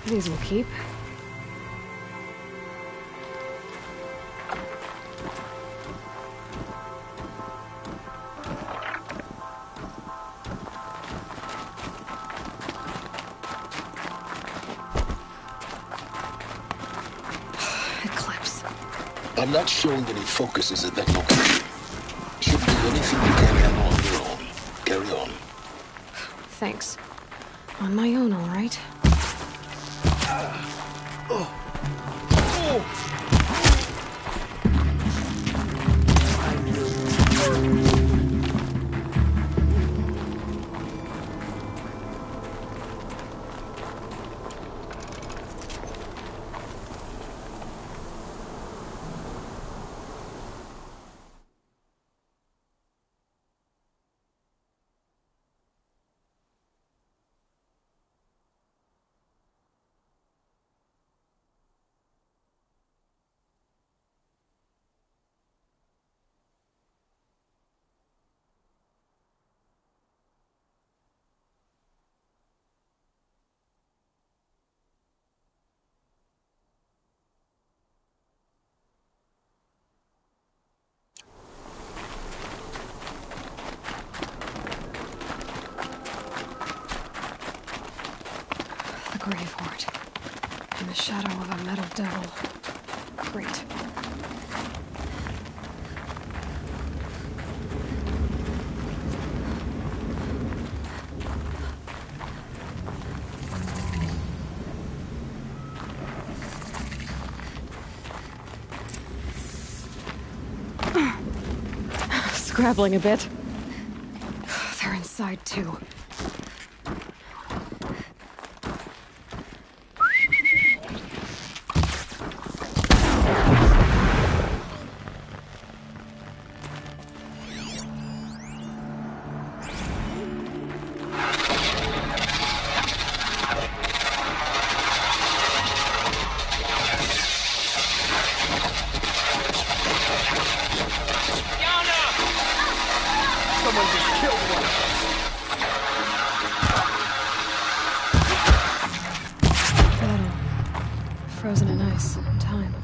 These will keep. Eclipse. I'm not showing any focuses at that location. Shouldn't be anything you can't handle on your own. Carry on. Thanks. On my own, all right. Grave Hoard. In the shadow of a metal devil. Great. Scrabbling a bit. They're inside too. Frozen in ice in time.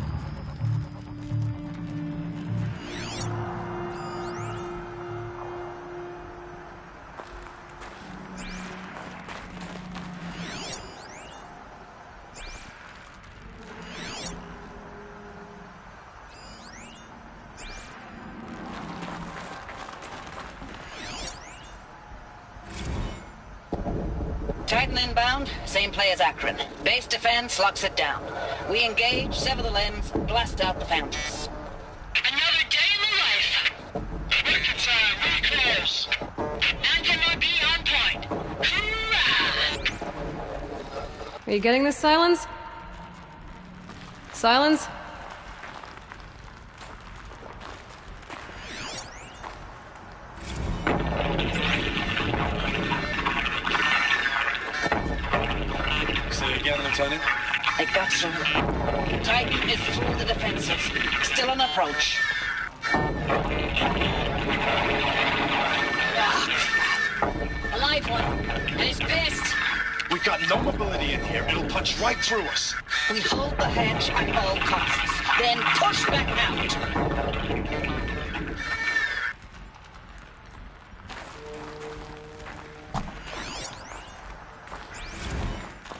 Titan inbound, same play as Akron. Base defense locks it down. We engage, sever the limbs, blast out the fountains. Another day in the life. Mercantile, we close. Non-MRB on point. Hoorah! Are you getting this, Silence? Silence? Lieutenant? I got some. Titan is through the defenses. Still on approach. Ah, crap. A live one. And he's pissed. We got no mobility in here. It'll punch right through us. We hold the hedge at all costs. Then push back out.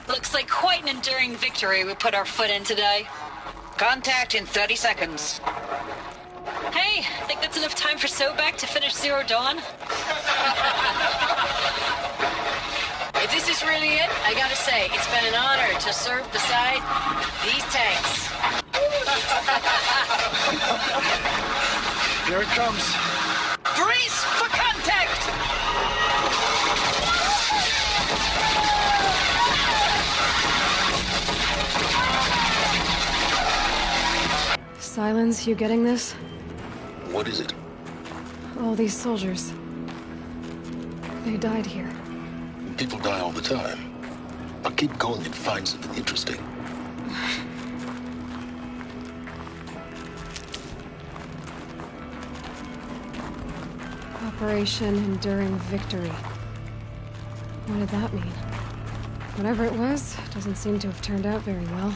Looks like quite an enduring victory we put our foot in today. Contact in 30 seconds. Hey, think that's enough time for Sobek to finish Zero Dawn? If this is really it, I gotta say, it's been an honor to serve beside these tanks. Here it comes. Brace for contact! Silence, you getting this? What is it? All these soldiers. They died here. People die all the time. But keep going and find something interesting. Operation Enduring Victory. What did that mean? Whatever it was, doesn't seem to have turned out very well.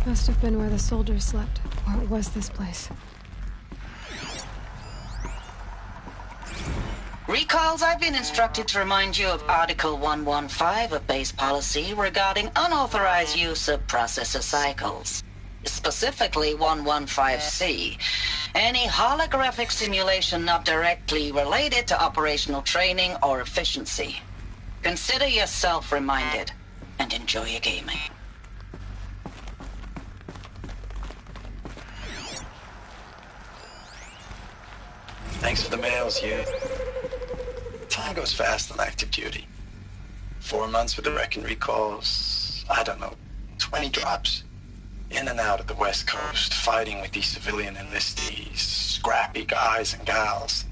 Must have been where the soldiers slept. What was this place? Recalls, I've been instructed to remind you of Article 115 of base policy regarding unauthorized use of processor cycles. Specifically 115C. Any holographic simulation not directly related to operational training or efficiency. Consider yourself reminded, and enjoy your gaming. Thanks for the mails, you. Time goes fast on active duty. 4 months with the wrecking recalls, I don't know, 20 drops. In and out of the West Coast, fighting with these civilian enlistees, scrappy guys and gals.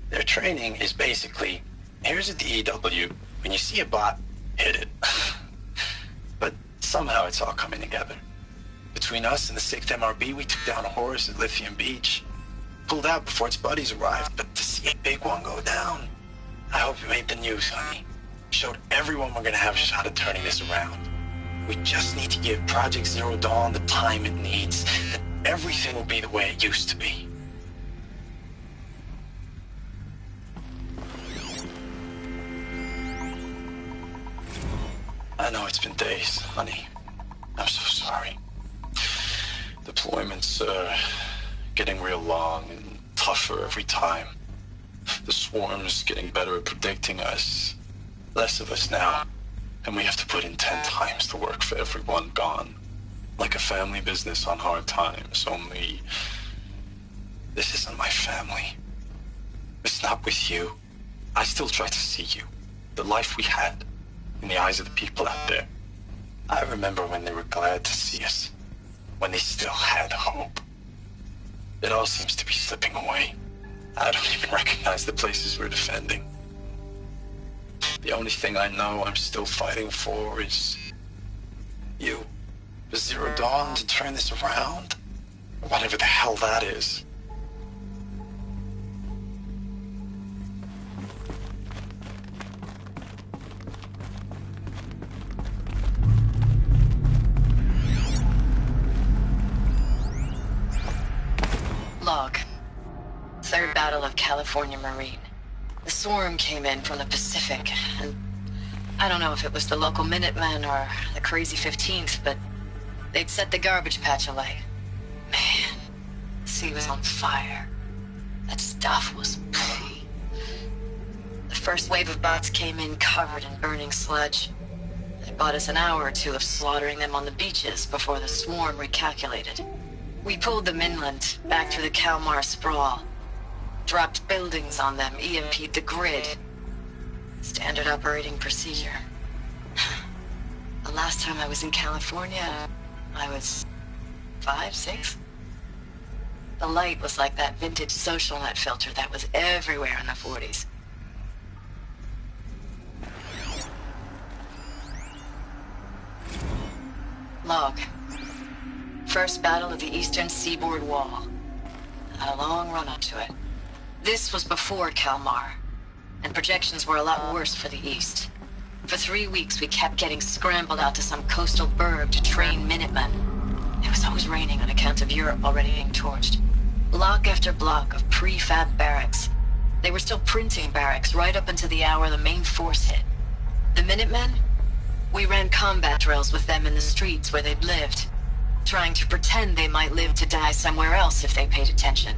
Their training is basically, here's a DEW, when you see a bot, hit it. But somehow it's all coming together. Between us and the 6th MRB, we took down a horse at Lithium Beach. Pulled out before its buddies arrived, but to see a big one go down, I hope you made the news, honey. Showed everyone we're gonna have a shot at turning this around. We just need to give Project Zero Dawn the time it needs, that everything will be the way it used to be. I know it's been days, honey. I'm so sorry. Deployments are getting real long and tougher every time. The swarm's getting better at predicting us. Less of us now. And we have to put in 10 times the work for everyone gone. Like a family business on hard times, only... this isn't my family. It's not with you. I still try to see you. The life we had. In the eyes of the people out there. I remember when they were glad to see us. When they still had hope. It all seems to be slipping away. I don't even recognize the places we're defending. The only thing I know I'm still fighting for is... you. For Zero Dawn to turn this around? Whatever the hell that is. Log. Third Battle of California Marine. The swarm came in from the Pacific, and I don't know if it was the local Minutemen or the crazy 15th, but they'd set the garbage patch alight. Man, the sea was on fire. That stuff was... The first wave of bots came in covered in burning sludge. It bought us an hour or two of slaughtering them on the beaches before the swarm recalculated. We pulled them inland, back through the Kalmar sprawl. Dropped buildings on them, EMP'd the grid. Standard operating procedure. The last time I was in California, I was 5, 6? The light was like that vintage social net filter that was everywhere in the 40s. Log. First battle of the Eastern Seaboard Wall. Had a long run up to it. This was before Kalmar, and projections were a lot worse for the East. For 3 weeks, we kept getting scrambled out to some coastal burg to train Minutemen. It was always raining on account of Europe already being torched. Block after block of prefab barracks. They were still printing barracks right up until the hour the main force hit. The Minutemen? We ran combat drills with them in the streets where they'd lived, trying to pretend they might live to die somewhere else if they paid attention.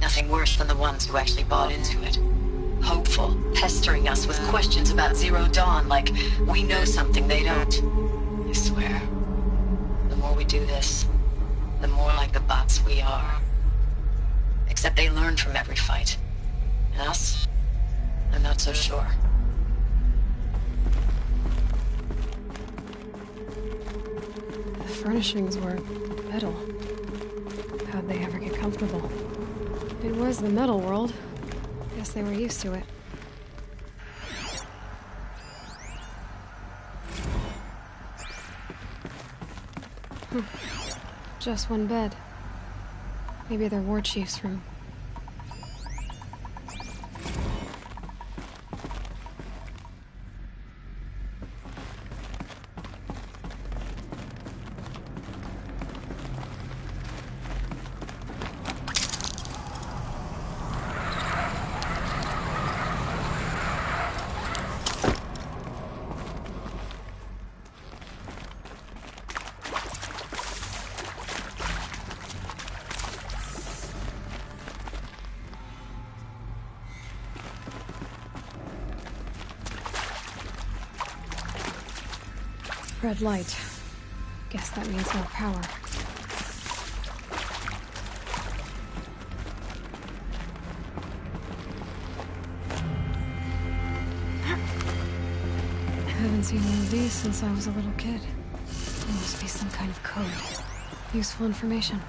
Nothing worse than the ones who actually bought into it. Hopeful, pestering us with questions about Zero Dawn like we know something they don't. I swear, the more we do this, the more like the bots we are. Except they learn from every fight. And us? I'm not so sure. The furnishings were metal. How'd they ever get comfortable? It was the metal world. Guess they were used to it. Just one bed. Maybe they're war chiefs from... Red light. Guess that means more power. I haven't seen one of these since I was a little kid. There must be some kind of code. Useful information.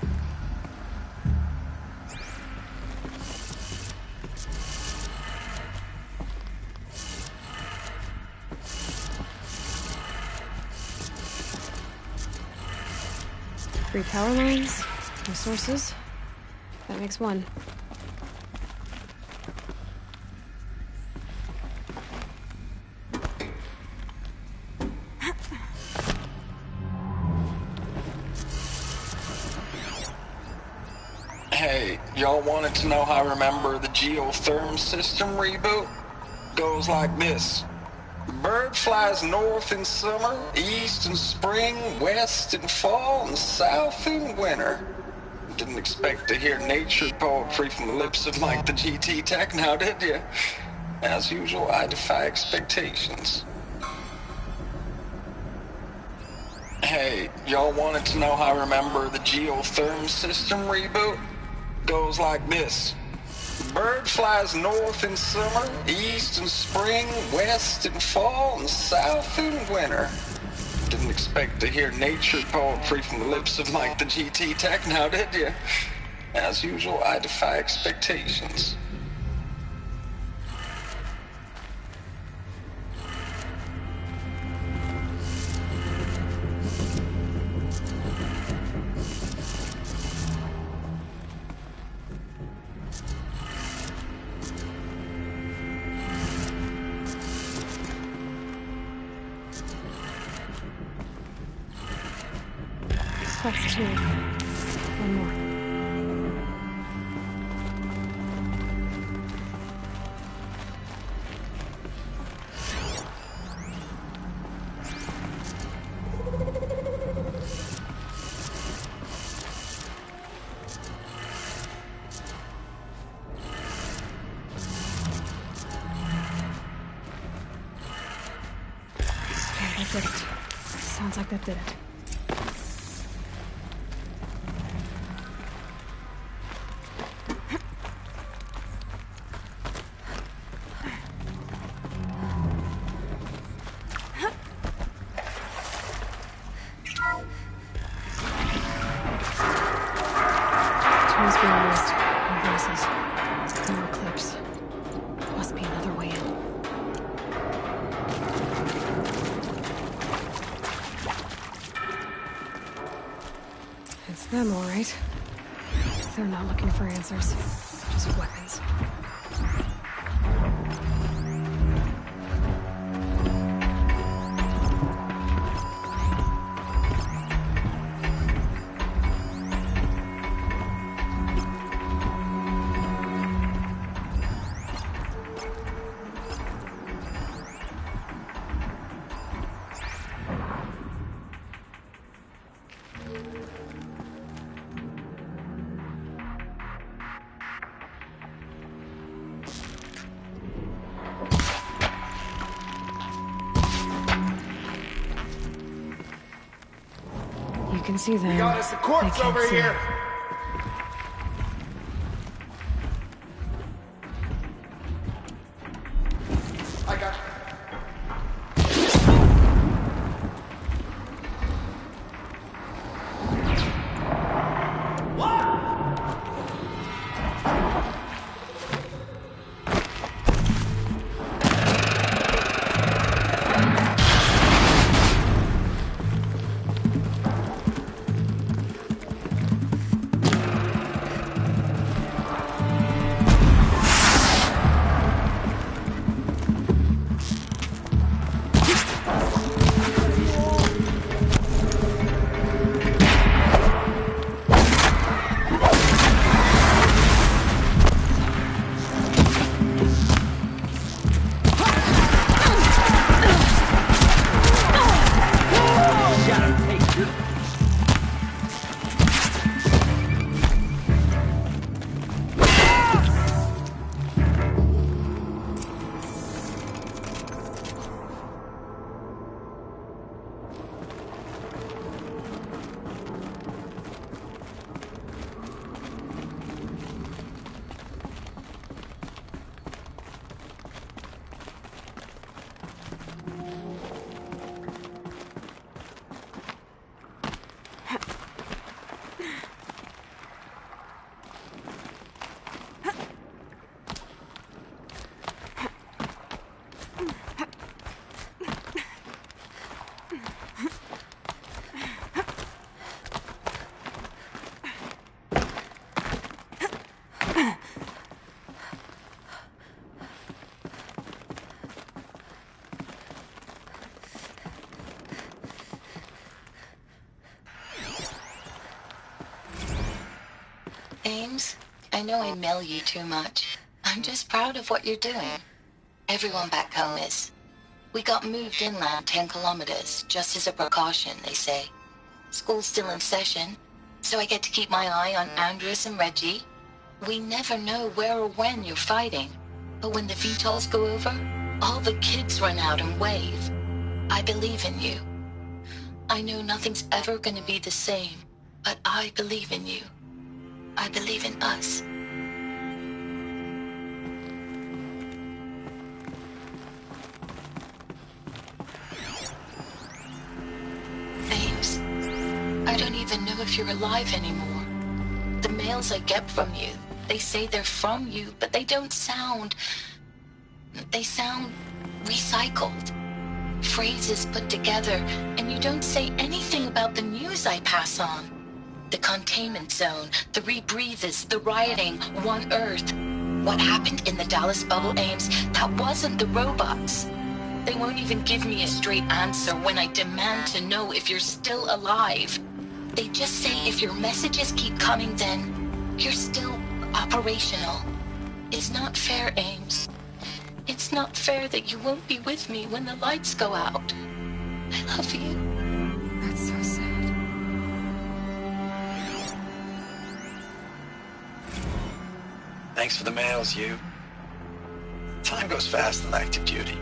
Three power lines, no sources. That makes one. Hey, y'all wanted to know how I remember the geotherm system reboot? Goes like this. Bird flies north in summer, east in spring, west in fall, and south in winter. Didn't expect to hear nature poetry from the lips of Mike the GT Tech now, did you? As usual, I defy expectations. Hey, y'all wanted to know how I remember the geotherm system reboot? Goes like this. Bird flies north in summer, east in spring, west in fall, and south in winter. Didn't expect to hear nature poetry from the lips of Mike the GT Tech now, did you? As usual, I defy expectations. That's two. One more. Okay, that did it. Sounds like that did it. Tools being used. No voices. No eclipse. Must be another way in. It's them, all right. They're not looking for answers. Just weapons. You can see them. We got us a corpse They can't over see. here. I got Ames, I know I mail you too much. I'm just proud of what you're doing. Everyone back home is. We got moved inland 10 kilometers, just as a precaution, they say. School's still in session, so I get to keep my eye on Andres and Reggie. We never know where or when you're fighting, but when the VTOLs go over, all the kids run out and wave. I believe in you. I know nothing's ever gonna be the same, but I believe in you. I believe in us. Ames, I don't even know if you're alive anymore. The mails I get from you, they say they're from you, but they don't sound... They sound recycled. Phrases put together, and you don't say anything about the news I pass on. The containment zone, the rebreathers, the rioting, One Earth. What happened in the Dallas bubble, Ames, that wasn't the robots. They won't even give me a straight answer when I demand to know if you're still alive. They just say if your messages keep coming, then you're still operational. It's not fair, Ames. It's not fair that you won't be with me when the lights go out. I love you. That's so sad. Thanks for the mails, you. Time goes fast on active duty.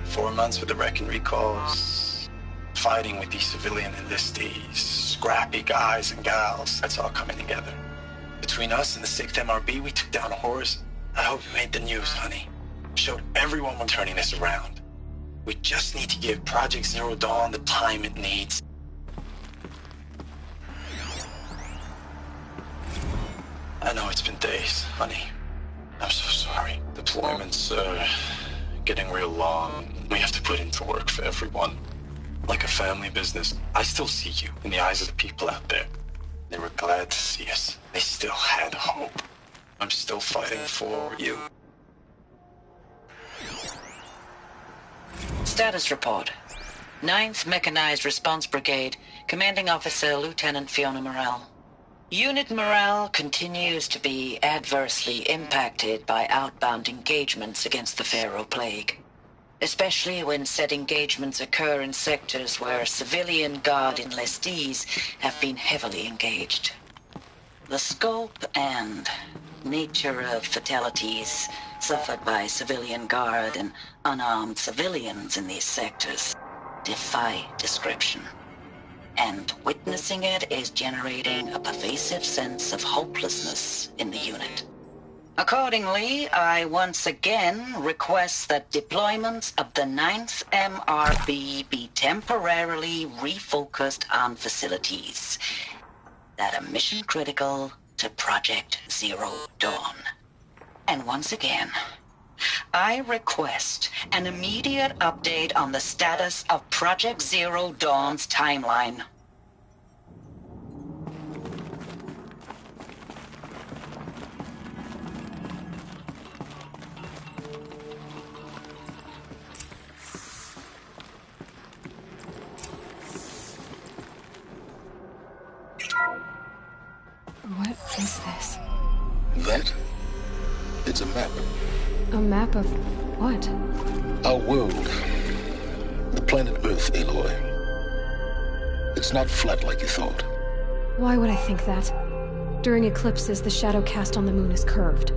4 months with the wreck and recalls, fighting with these civilian enlistees, scrappy guys and gals. That's all coming together. Between us and the 6th MRB, we took down horrors. I hope you made the news, honey. Showed everyone we're turning this around. We just need to give Project Zero Dawn the time it needs. I know it's been days, honey. I'm so sorry. Deployments are getting real long. We have to put into work for everyone. Like a family business. I still see you in the eyes of the people out there. They were glad to see us. They still had hope. I'm still fighting for you. Status report. 9th Mechanized Response Brigade, Commanding Officer Lieutenant Fiona Morell. Unit morale continues to be adversely impacted by outbound engagements against the Pharaoh Plague, especially when said engagements occur in sectors where civilian Guard enlistees have been heavily engaged. The scope and nature of fatalities suffered by civilian Guard and unarmed civilians in these sectors defy description. And witnessing it is generating a pervasive sense of hopelessness in the unit. Accordingly, I once again request that deployments of the 9th MRB be temporarily refocused on facilities that are mission critical to Project Zero Dawn. And once again, I request an immediate update on the status of Project Zero Dawn's timeline. What is this? That? It's a map. A map of what? Our world. The planet Earth, Aloy. It's not flat like you thought. Why would I think that? During eclipses, the shadow cast on the moon is curved.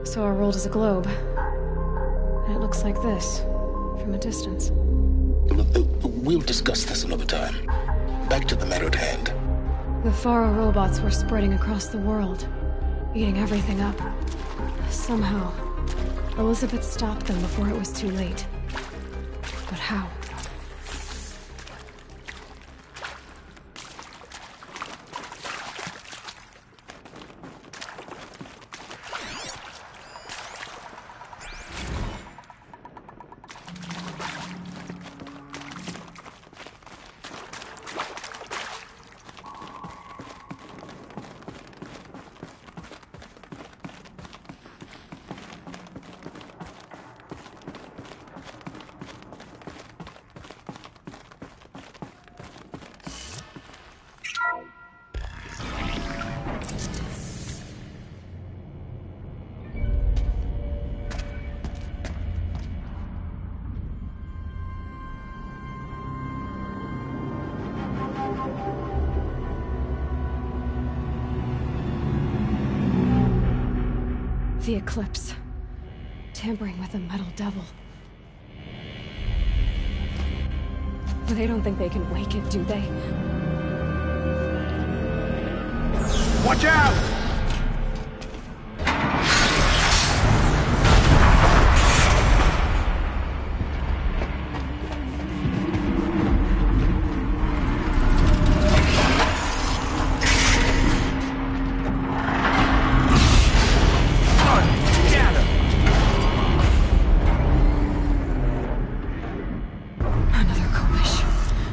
So our world is a globe. And it looks like this, from a distance. We'll discuss this another time. Back to the matter at hand. The Faro robots were spreading across the world, eating everything up. Somehow, Elizabeth stopped them before it was too late. But how? The Eclipse. Tampering with the Metal Devil. They don't think they can wake it, do they? Watch out!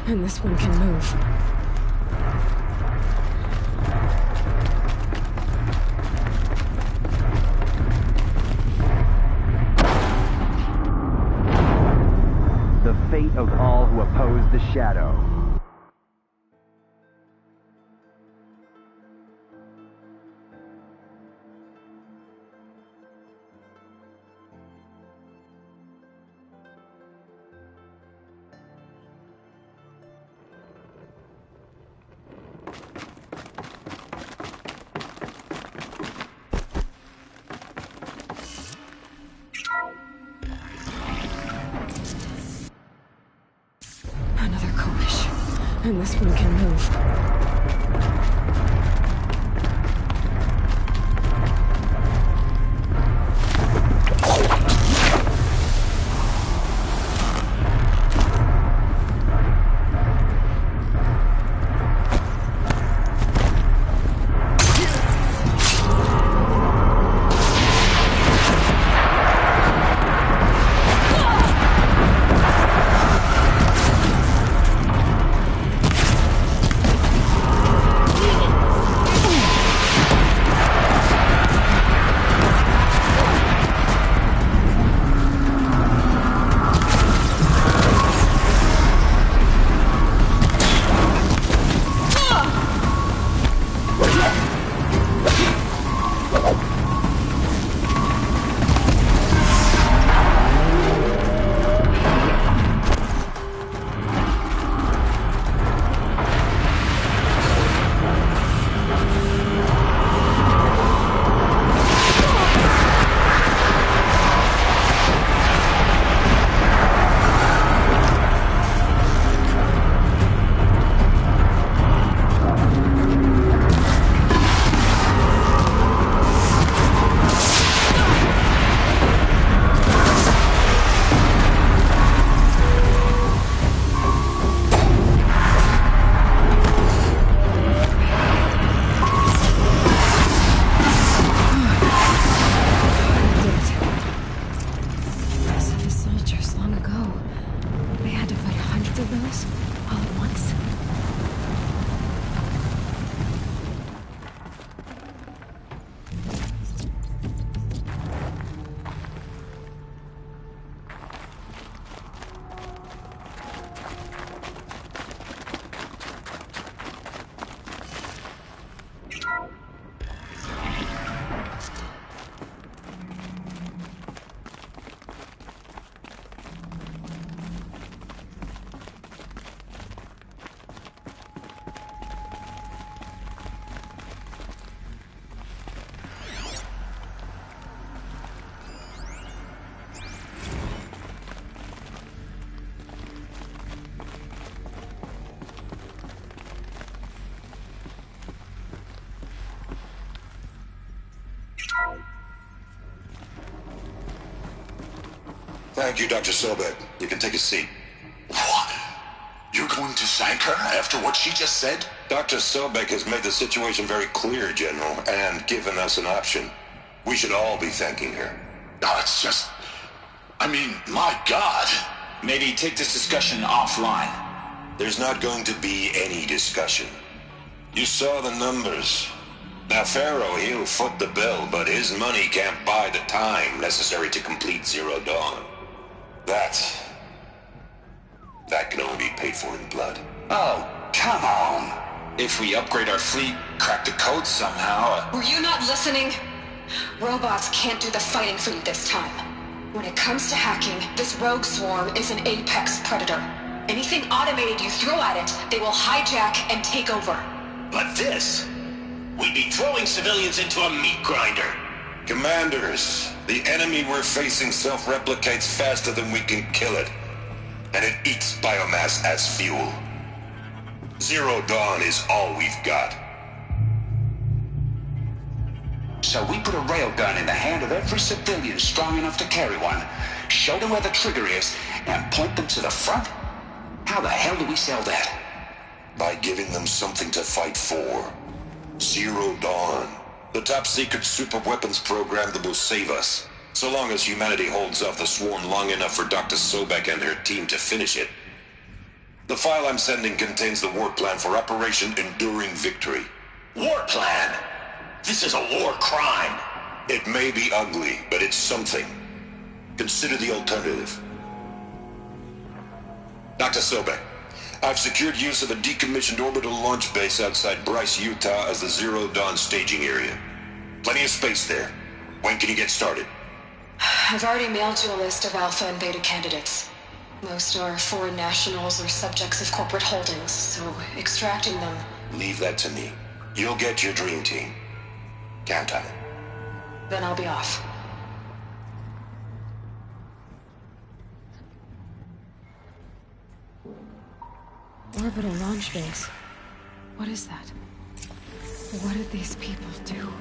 And this one can move. The fate of all who oppose the Shadow. And this one can move. Thank you, Dr. Sobek. You can take a seat. What? You're going to thank her after what she just said? Dr. Sobek has made the situation very clear, General, and given us an option. We should all be thanking her. No, it's just... I mean, my God. Maybe take this discussion offline. There's not going to be any discussion. You saw the numbers. Now, Pharaoh, he'll foot the bill, but his money can't buy the time necessary to complete Zero Dawn. That can only be paid for in blood. Oh, come on. If we upgrade our fleet, crack the code somehow... Were you not listening? Robots can't do the fighting for you this time. When it comes to hacking, this rogue swarm is an apex predator. Anything automated you throw at it, they will hijack and take over. But this... We'd be throwing civilians into a meat grinder. Commanders, the enemy we're facing self-replicates faster than we can kill it. And it eats biomass as fuel. Zero Dawn is all we've got. So we put a railgun in the hand of every civilian strong enough to carry one, show them where the trigger is, and point them to the front? How the hell do we sell that? By giving them something to fight for. Zero Dawn. The top-secret superweapons program that will save us. So long as humanity holds off the swarm long enough for Dr. Sobek and her team to finish it. The file I'm sending contains the war plan for Operation Enduring Victory. War plan? This is a war crime. It may be ugly, but it's something. Consider the alternative. Dr. Sobek, I've secured use of a decommissioned orbital launch base outside Bryce, Utah as the Zero Dawn staging area. Plenty of space there. When can you get started? I've already mailed you a list of Alpha and Beta candidates. Most are foreign nationals or subjects of corporate holdings, so extracting them... Leave that to me. You'll get your dream team. Count on it. Then I'll be off. Orbital launch base. What is that? What did these people do?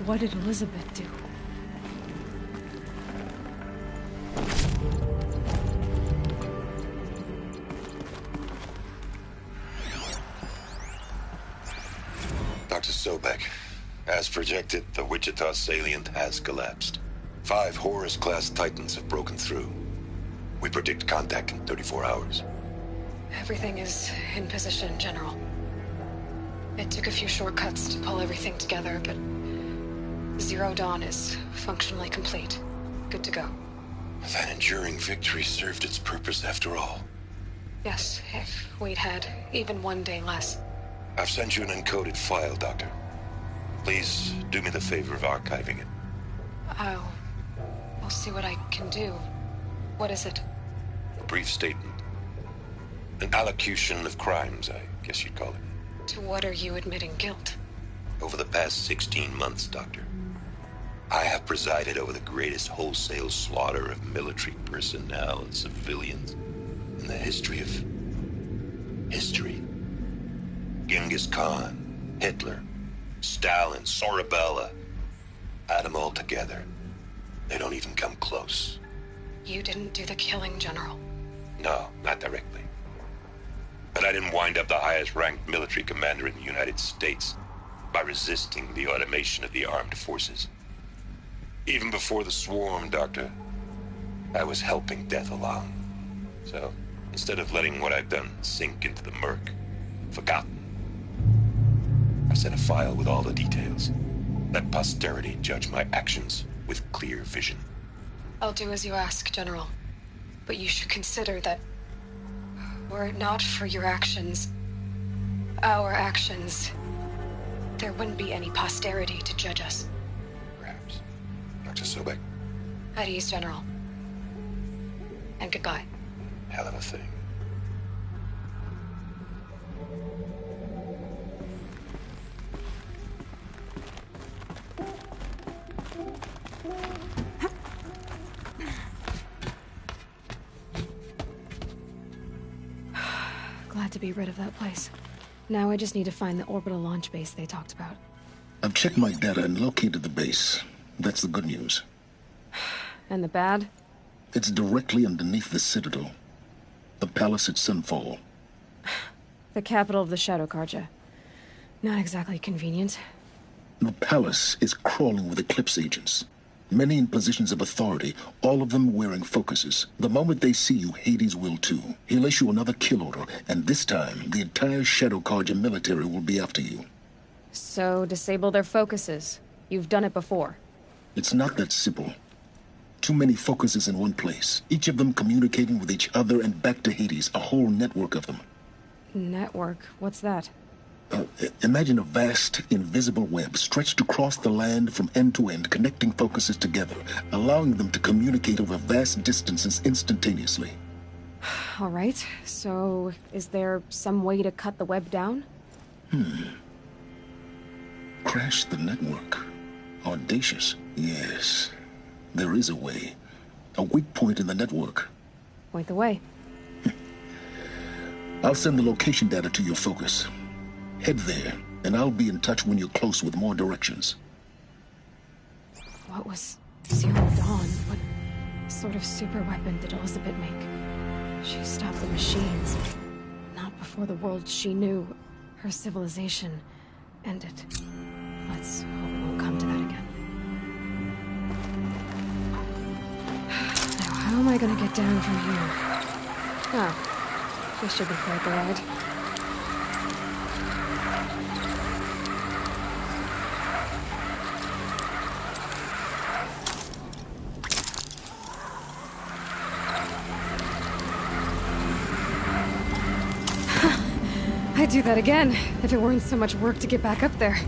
What did Elizabeth do? Dr. Sobek, as projected, the Wichita salient has collapsed. 5 Horus-class Titans have broken through. We predict contact in 34 hours. Everything is in position, General. It took a few shortcuts to pull everything together, but Zero Dawn is functionally complete. Good to go. That enduring victory served its purpose after all. Yes, if we'd had even one day less. I've sent you an encoded file, Doctor. Please do me the favor of archiving it. I'll see what I can do. What is it? A brief statement. An allocution of crimes, I guess you'd call it. To what are you admitting guilt? Over the past 16 months, Doctor, I have presided over the greatest wholesale slaughter of military personnel and civilians in the history of... history. Genghis Khan, Hitler, Stalin, Sorabella. Add them all together. They don't even come close. You didn't do the killing, General. No, not directly. But I didn't wind up the highest-ranked military commander in the United States by resisting the automation of the armed forces. Even before the swarm, Doctor, I was helping death along. So, instead of letting what I've done sink into the murk, forgotten, I sent a file with all the details. Let posterity judge my actions with clear vision. I'll do as you ask, General. But you should consider that were it not for your actions, our actions, there wouldn't be any posterity to judge us. Perhaps. Dr. Sobek. At ease, General. And goodbye. Hell of a thing. Glad to be rid of that place. Now I just need to find the orbital launch base they talked about. I've checked my data and located the base. That's the good news. And the bad? It's directly underneath the Citadel. The palace at Sunfall. The capital of the Shadow Carja. Not exactly convenient. The palace is crawling with Eclipse agents. Many in positions of authority, all of them wearing focuses. The moment they see you, Hades will too. He'll issue another kill order, and this time, the entire Shadow Carja military will be after you. So, disable their focuses. You've done it before. It's not that simple. Too many focuses in one place. Each of them communicating with each other and back to Hades, a whole network of them. Network? What's that? Imagine a vast, invisible web stretched across the land from end to end, connecting focuses together, allowing them to communicate over vast distances instantaneously. All right, so is there some way to cut the web down? Crash the network. Audacious? Yes. There is a way. A weak point in the network. Point the way. I'll send the location data to your focus. Head there, and I'll be in touch when you're close with more directions. What was Zero Dawn? What sort of super weapon did Elizabeth make? She stopped the machines. Not before the world she knew, her civilization, ended. Let's hope it won't come to that again. Now, how am I gonna get down from here? Oh, this should be quite the ride. I'd do that again, if it weren't so much work to get back up there.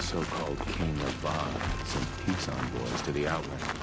So-called King of Vod sent peace envoys to the Outland.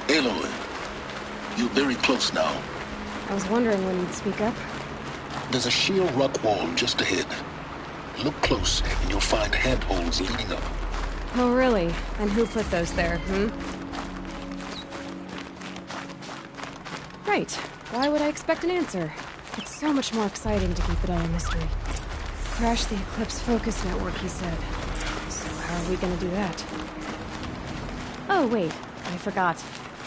Aloy, you're very close now. I was wondering when you'd speak up. There's a sheer rock wall just ahead. Look close, and you'll find handholds leading up. Oh, really? And who put those there, Right. Why would I expect an answer? It's so much more exciting to keep it all a mystery. Crash the Eclipse Focus Network, he said. So how are we gonna do that? Oh, wait. I forgot.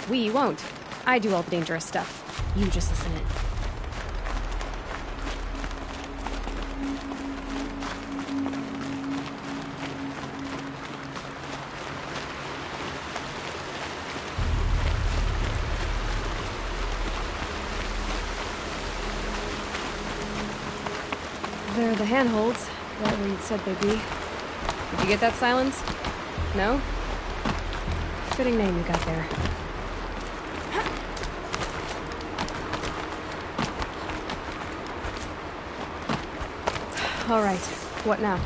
We won't. I do all the dangerous stuff. You just listen in. They're the handholds, right where you'd said they'd be. Did you get that, Silence? No? Fitting name you got there. All right. What now?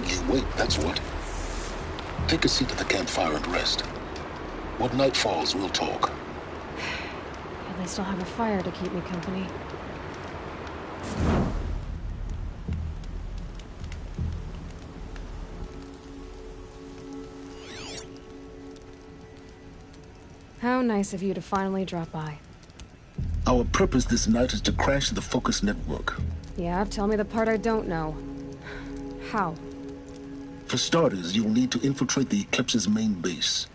You wait, that's what. Take a seat at the campfire and rest. When night falls, we'll talk. At least I'll have a fire to keep me company. How nice of you to finally drop by. Our purpose this night is to crash the Focus network. Yeah, tell me the part I don't know. How? For starters, you'll need to infiltrate the Eclipse's main base.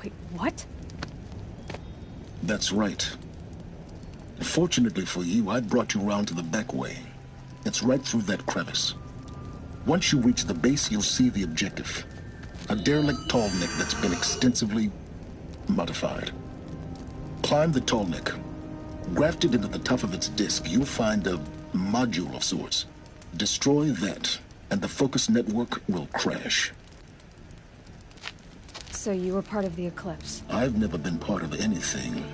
Wait, what? That's right. Fortunately for you, I brought you around to the back way. It's right through that crevice. Once you reach the base, you'll see the objective. A derelict tall neck that's been extensively modified. Climb the tall neck. Grafted into the top of its disk, you'll find a module of sorts. Destroy that, and the Focus network will crash. So you were part of the Eclipse? I've never been part of anything.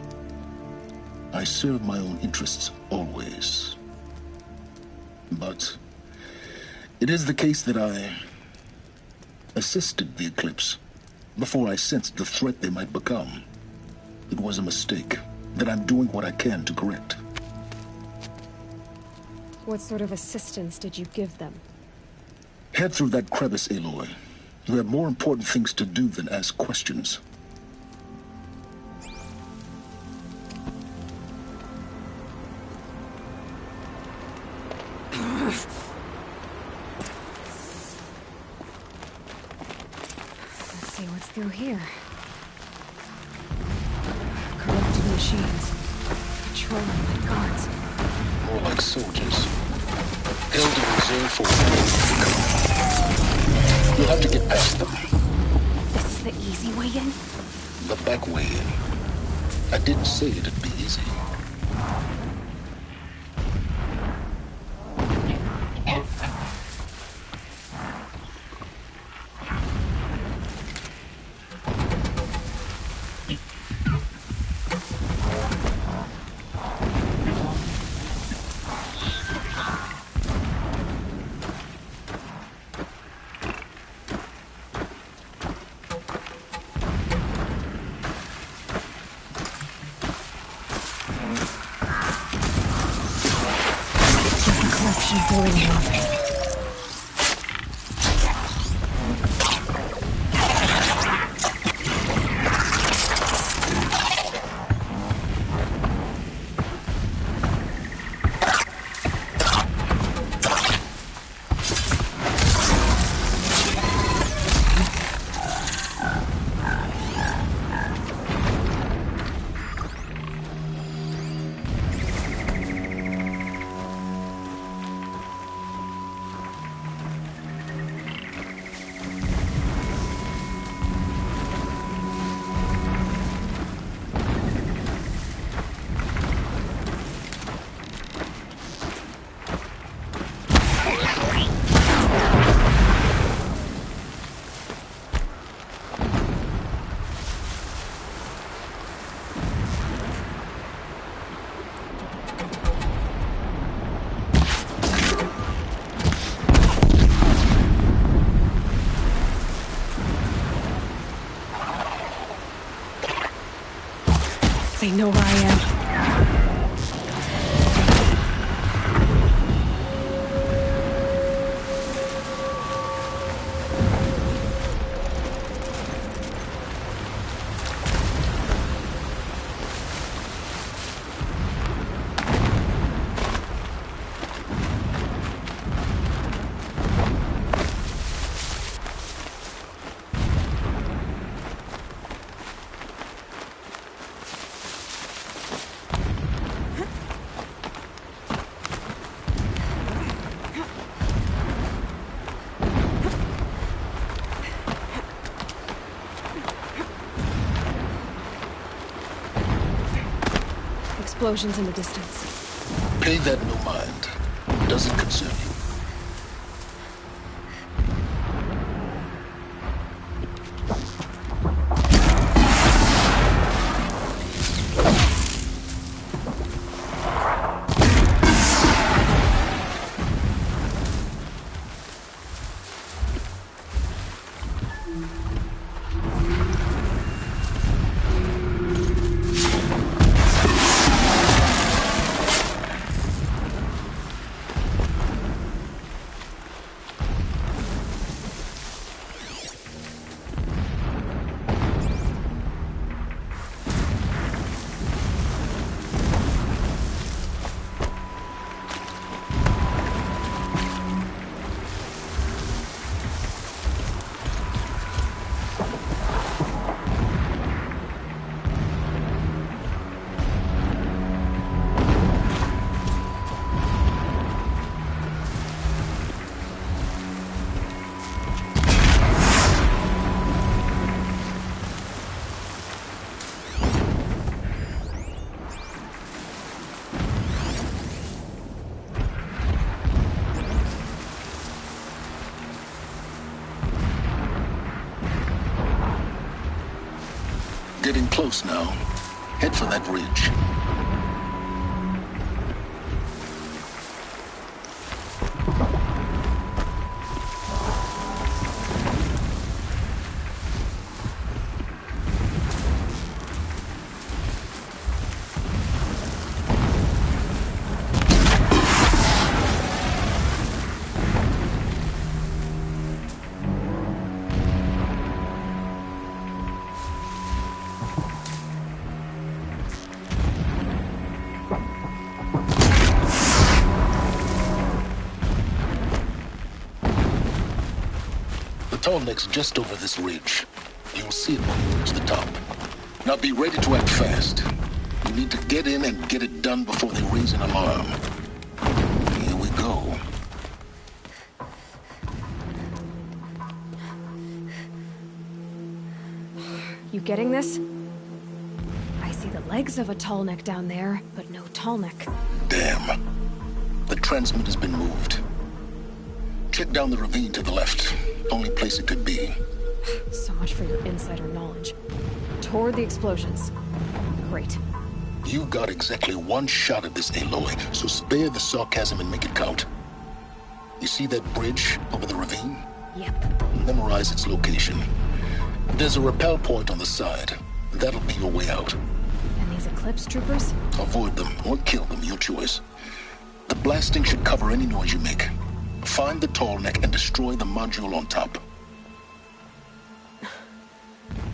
I serve my own interests, always. But it is the case that I assisted the Eclipse before I sensed the threat they might become. It was a mistake that I'm doing what I can to correct. What sort of assistance did you give them? Head through that crevice, Aloy. You have more important things to do than ask questions. Let's see what's through here. Corrupted machines. Patrolling like guards. More like soldiers. Held in reserve for war. You'll have to get past them. This is the easy way in? The back way in. I didn't say it'd be easy. They know where I am. Explosions in the distance. Pay that no mind. Doesn't concern you. Getting close now. Head for that ridge. Tallneck's just over this ridge. You'll see it when you reach the top. Now be ready to act fast. You need to get in and get it done before they raise an alarm. Here we go. You getting this? I see the legs of a Tallneck down there, but no Tallneck. Damn. The transmit has been moved. Check down the ravine to the left. Only place it could be. So much for your insider knowledge. Toward the explosions. Great. You got exactly one shot at this, Aloy, so spare the sarcasm and make it count. You see that bridge over the ravine? Yep. Memorize its location. There's a rappel point on the side. That'll be your way out. And these Eclipse troopers? Avoid them or kill them, your choice. The blasting should cover any noise you make. Find the Tallneck and destroy the module on top.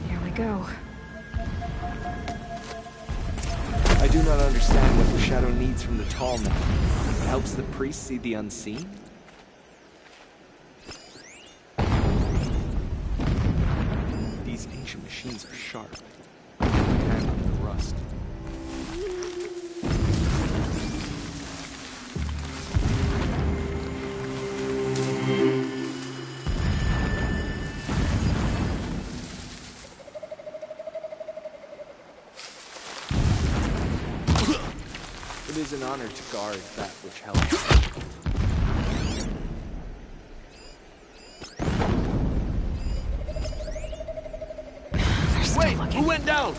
Here we go. I do not understand what the Shadow needs from the Tallneck. It helps the priest see the unseen? These ancient machines are sharp. Handle the rust. It is an honor to guard that which helps. Wait! Who went down?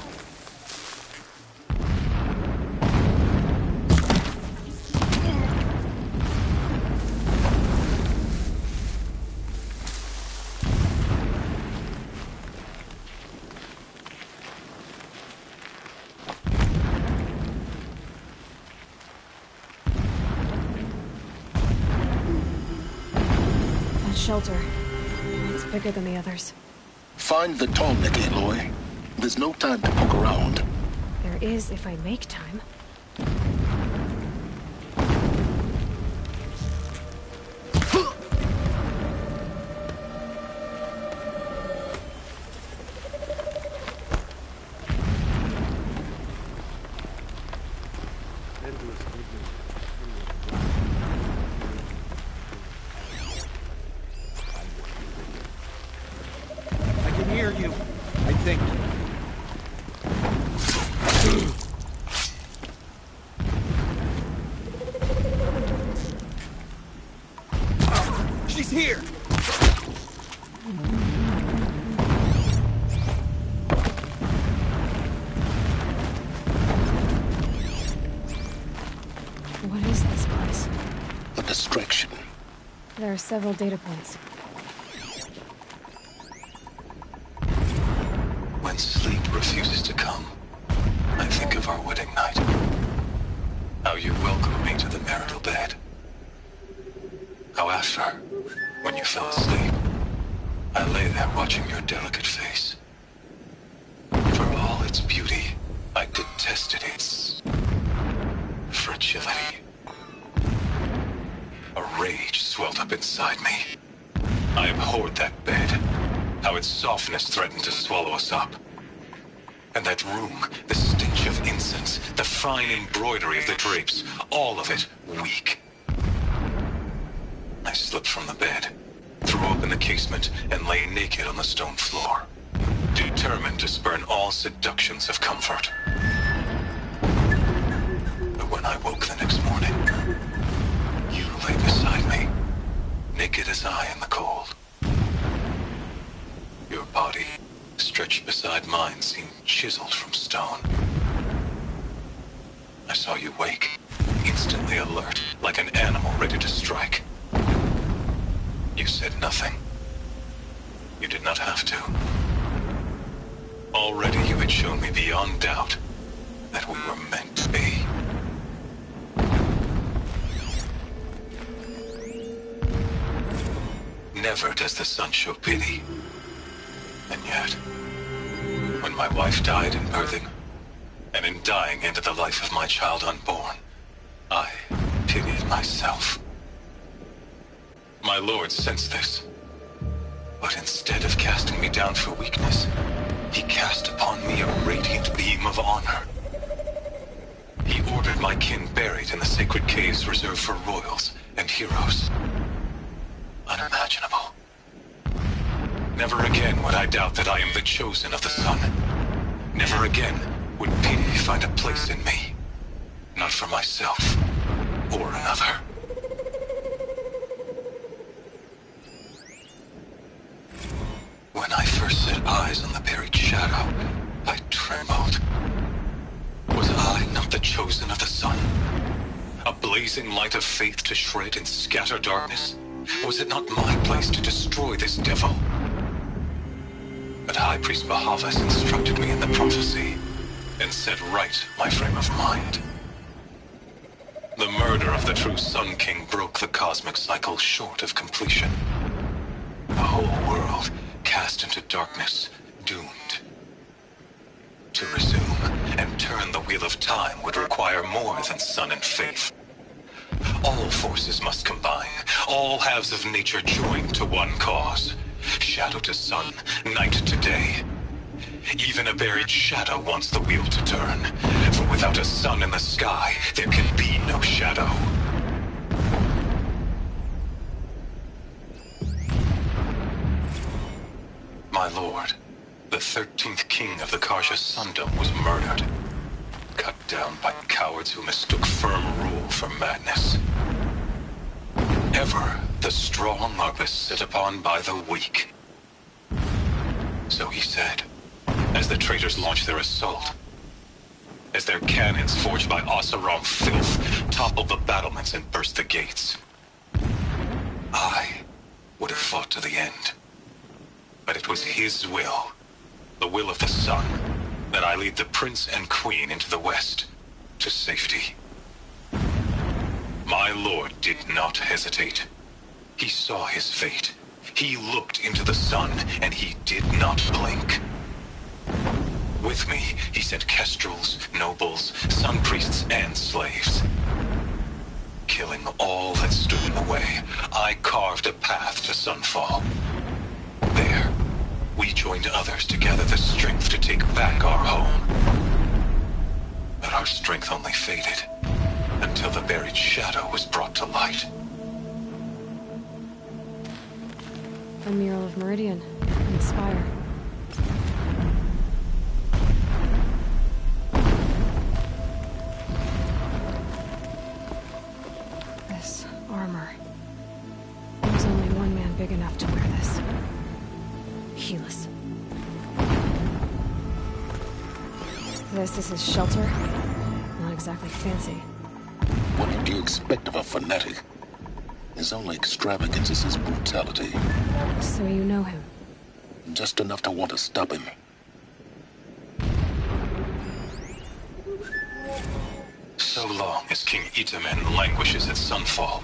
Shelter. It's bigger than the others. Find the Tallneck, Aloy. There's no time to poke around. There is if I make time. She's here! What is this place? A distraction. There are several data points. When sleep refuses to come, I think of our wedding night. How you welcomed me to the marital bed. How after, when you fell asleep, I lay there watching your delicate face. For all its beauty, I detested its fragility. A rage swelled up inside me. I abhorred that bed, how its softness threatened to swallow us up. And that room, the stench of incense, the fine embroidery of the drapes, all of it weak. I slipped from the bed, threw open the casement, and lay naked on the stone floor, determined to spurn all seductions of comfort. But when I woke the next morning, you lay beside me, naked as I in the cold. Your body stretched beside mine seemed chiseled from stone. I saw you wake, instantly alert, like an animal ready to strike. You said nothing. You did not have to. Already you had shown me beyond doubt that we were meant to be. Never does the sun show pity. And yet, when my wife died in birthing, and in dying ended the life of my child unborn, I pitied myself. My lord sensed this, but instead of casting me down for weakness, he cast upon me a radiant beam of honor. He ordered my kin buried in the sacred caves reserved for royals and heroes. Unimaginable. Never again would I doubt that I am the chosen of the sun. Never again would pity find a place in me. Not for myself or another. When I first set eyes on the buried shadow, I trembled. Was I not the chosen of the sun? A blazing light of faith to shred and scatter darkness? Was it not my place to destroy this devil? But High Priest Bahavas instructed me in the prophecy and set right my frame of mind. The murder of the true Sun King broke the cosmic cycle short of completion. The whole world cast into darkness, doomed. To resume and turn the wheel of time would require more than sun and faith. All forces must combine, all halves of nature join to one cause. Shadow to sun, night to day. Even a buried shadow wants the wheel to turn, for without a sun in the sky, there can be no shadow. My lord, the 13th king of the Karja Sundom was murdered. Cut down by cowards who mistook firm rule for madness. Ever the strong are beset upon by the weak. So he said, as the traitors launched their assault. As their cannons forged by Oseram filth toppled the battlements and burst the gates. I would have fought to the end. But it was his will, the will of the sun, that I lead the prince and queen into the west, to safety. My lord did not hesitate. He saw his fate. He looked into the sun, and he did not blink. With me, he sent kestrels, nobles, sun priests, and slaves. Killing all that stood in the way, I carved a path to sunfall. There, we joined others to gather the strength to take back our home. But our strength only faded, until the buried shadow was brought to light. A mural of Meridian and the spire. This armor. There's only one man big enough to wear this. Helis. This is his shelter? Not exactly fancy. What did you expect of a fanatic? His only extravagance is his brutality. So you know him? Just enough to want to stop him. So long as King Itamen languishes at sunfall,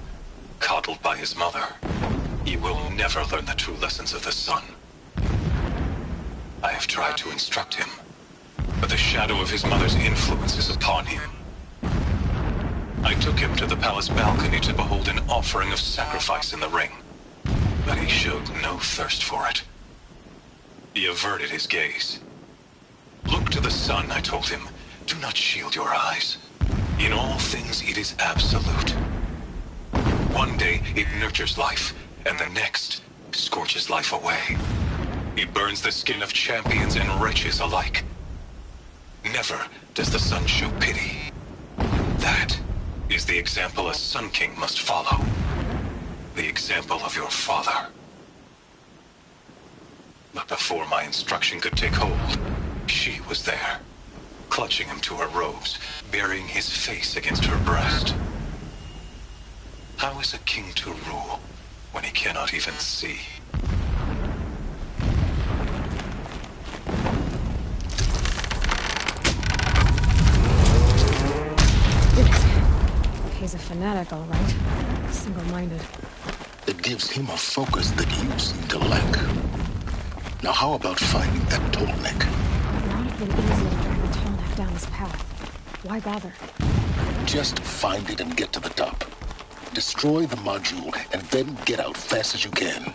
coddled by his mother, he will never learn the true lessons of the sun. I have tried to instruct him, but the shadow of his mother's influence is upon him. I took him to the palace balcony to behold an offering of sacrifice in the ring, but he showed no thirst for it. He averted his gaze. Look to the sun, I told him. Do not shield your eyes. In all things, it is absolute. One day, it nurtures life, and the next, scorches life away. It burns the skin of champions and wretches alike. Never does the sun show pity. That is the example a Sun King must follow. The example of your father. But before my instruction could take hold, she was there, clutching him to her robes, burying his face against her breast. How is a king to rule when he cannot even see? He's a fanatic, all right. Single-minded. It gives him a focus that you seem to lack. Now how about finding that Tallneck? It would not have been easy to drag the Tallneck down this path. Why bother? Just find it and get to the top. Destroy the module, and then get out fast as you can.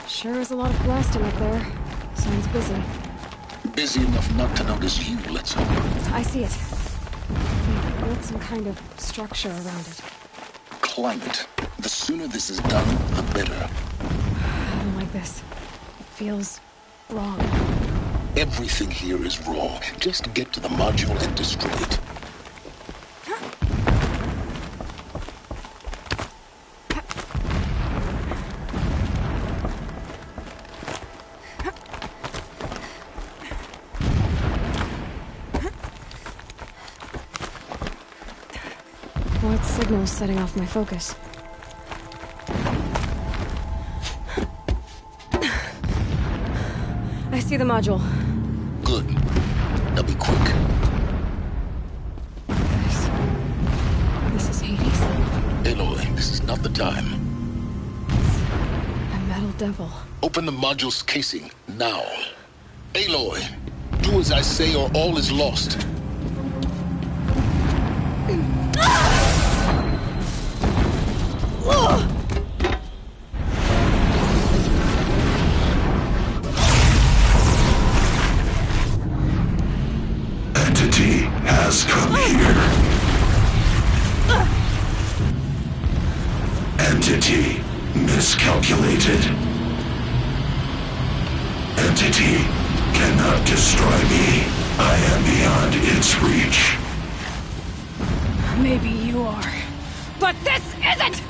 Sure is a lot of blasting up there. Sounds busy. Busy enough not to notice you, let's hope. I see it. They've built some kind of structure around it. Climb it. The sooner this is done, the better. I don't like this. It feels wrong. Everything here is wrong. Just get to the module and destroy it. What signal's setting off my focus? I see the module. Good. Now be quick. This is Hades? Aloy, this is not the time. It's a metal devil. Open the module's casing, now. Aloy, do as I say or all is lost. Entity has come here. Entity miscalculated. Entity cannot destroy me. I am beyond its reach. Maybe you are. But this isn't!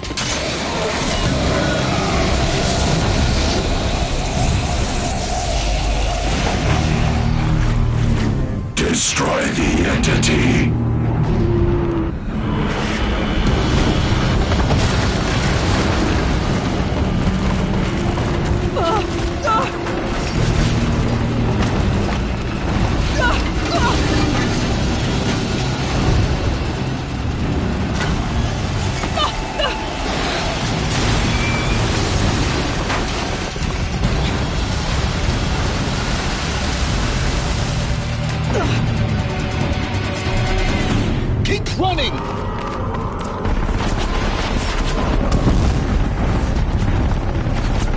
Destroy the entity. Keep running!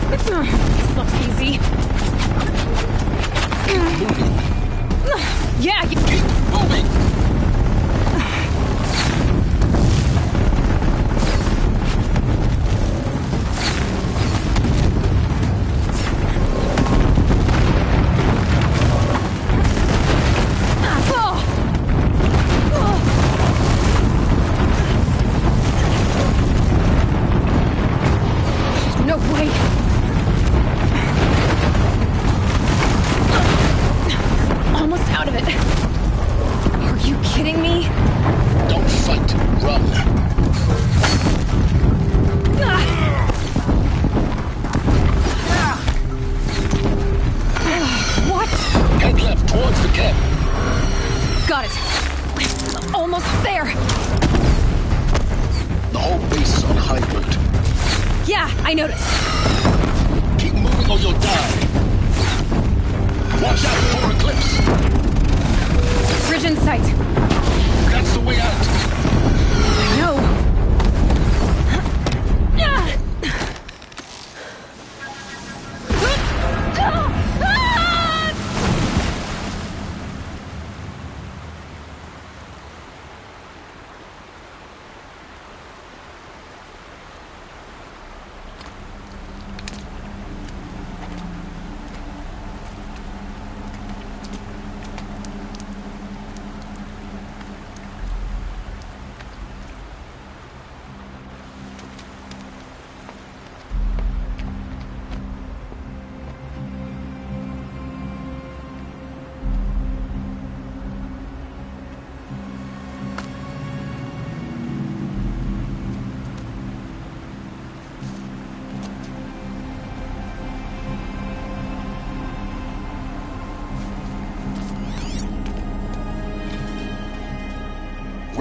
This looks easy. Keep moving. Yeah, keep moving! No way! Almost out of it. Are you kidding me? Don't fight, run. What? Head left towards the camp. Got it. Almost there. The whole base is on high alert. Yeah, I noticed. Keep moving or you'll die. Watch out for Eclipse. Bridge in sight. That's the way out. I know.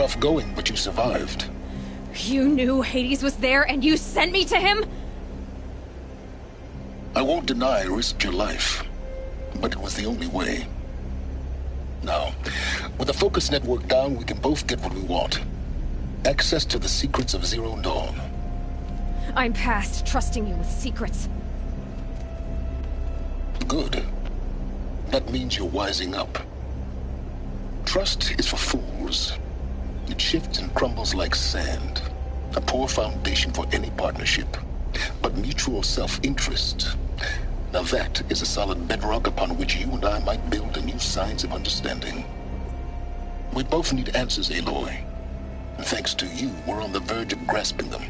rough going, but you survived. You knew Hades was there and you sent me to him? I won't deny I risked your life, but it was the only way. Now, with the focus network down, we can both get what we want. Access to the secrets of Zero Dawn. I'm past trusting you with secrets. Good. That means you're wising up. Trust is for fools. It shifts and crumbles like sand. A poor foundation for any partnership. But mutual self-interest, now that is a solid bedrock upon which you and I might build a new science of understanding. We both need answers, Aloy. And thanks to you, we're on the verge of grasping them.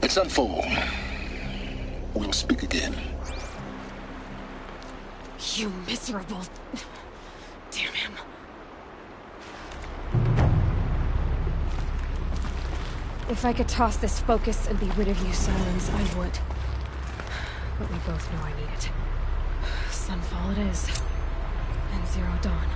Let's unfold. We'll speak again. You miserable... Damn him. If I could toss this focus and be rid of you, Silence, I would. But we both know I need it. Sunfall it is. And Zero Dawn.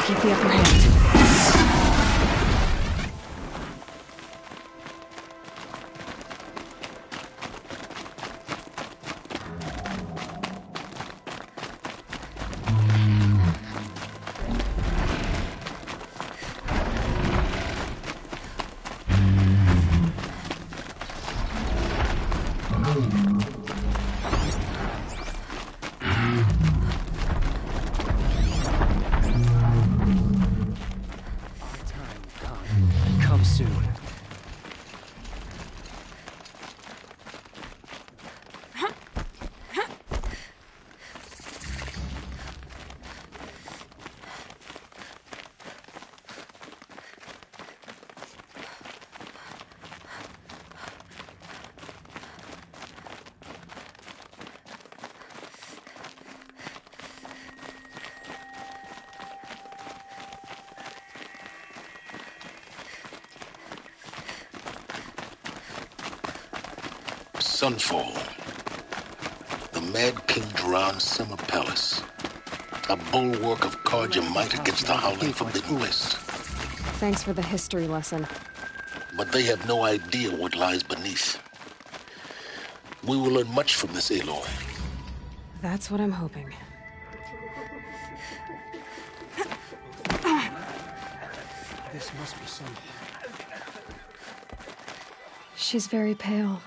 keep the upper hand. Sunfall. The Mad King Duran Summer Palace. A bulwark of Carja might against the howling Forbidden West. Thanks for the history lesson. But they have no idea what lies beneath. We will learn much from this, Aloy. That's what I'm hoping. This must be some... She's very pale.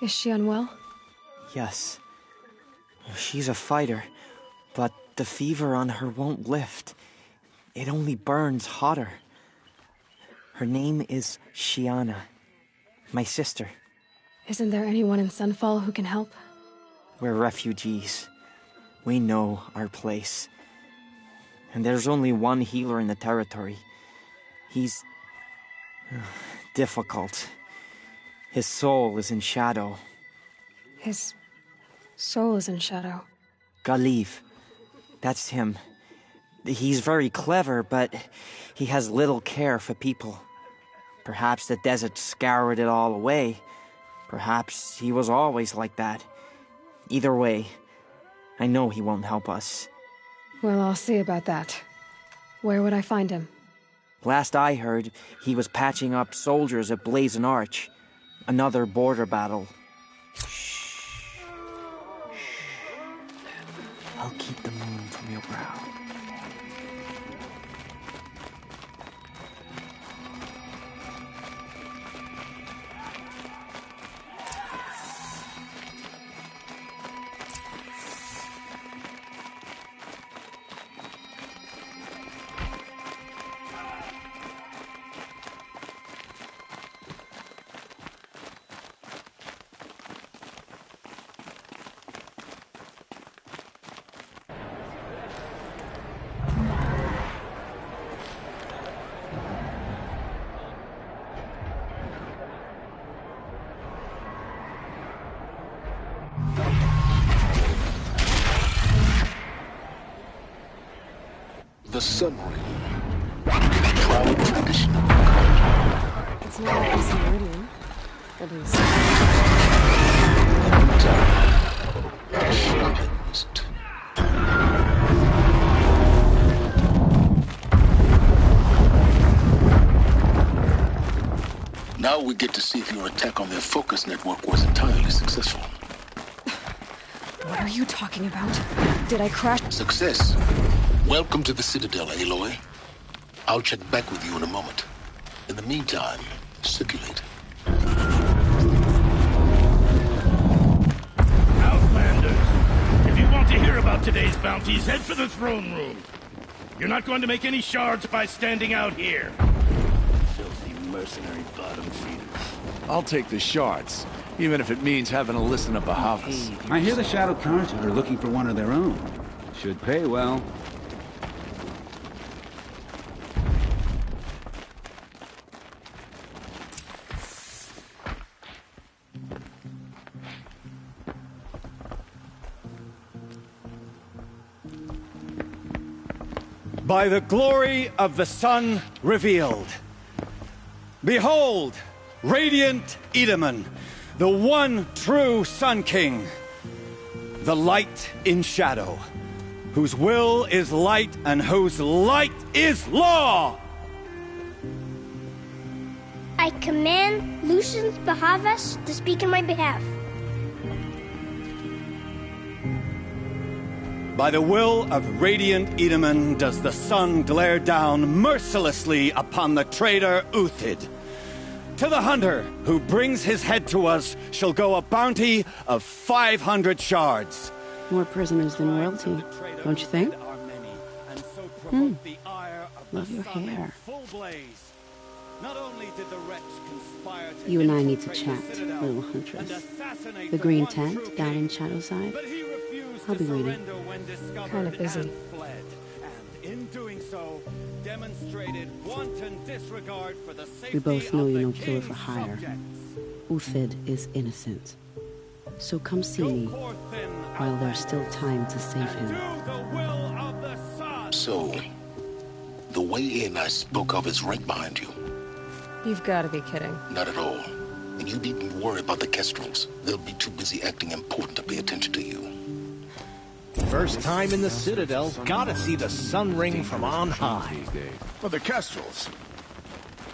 Is she unwell? Yes. She's a fighter, but the fever on her won't lift. It only burns hotter. Her name is Shiana, my sister. Isn't there anyone in Sunfall who can help? We're refugees. We know our place. And there's only one healer in the territory. He's... difficult. His soul is in shadow. His soul is in shadow. Galiv. That's him. He's very clever, but he has little care for people. Perhaps the desert scoured it all away. Perhaps he was always like that. Either way, I know he won't help us. Well, I'll see about that. Where would I find him? Last I heard, he was patching up soldiers at Blazon Arch. Another border battle. Shh. I'll keep the moon from your brow. The Sun Ring. Proud tradition of the Carja. It's not like this meridian. At least. Now we get to see if your attack on their focus network was entirely successful. What are you talking about? Did I crash? Success. Welcome to the Citadel, Aloy. I'll check back with you in a moment. In the meantime, circulate. Outlanders, if you want to hear about today's bounties, head for the throne room. You're not going to make any shards by standing out here. Filthy mercenary bottom feeders. I'll take the shards, even if it means having to listen to Bahavas. I hear the Shadow Carja are looking for one of their own. Should pay well. By the glory of the sun revealed. Behold, radiant Edaman, the one true Sun King. The light in shadow, whose will is light and whose light is law! I command Lucius Bahavas to speak in my behalf. By the will of Radiant Edaman does the sun glare down mercilessly upon the traitor Uthid. To the hunter who brings his head to us shall go a bounty of 500 shards. More prisoners than royalty, don't you think? Love your hair. You and I need to chat, little huntress. The green tent down in Shadowside? I'll be waiting. Kind of busy. We both know you're no killer for hire. Uthid is innocent. So come see me while there's still time to save him. So, the way in I spoke of is right behind you. You've got to be kidding. Not at all. And you needn't worry about the Kestrels. They'll be too busy acting important to pay attention to you. First time in the Citadel, gotta see the sun ring from on high. For the Kestrels.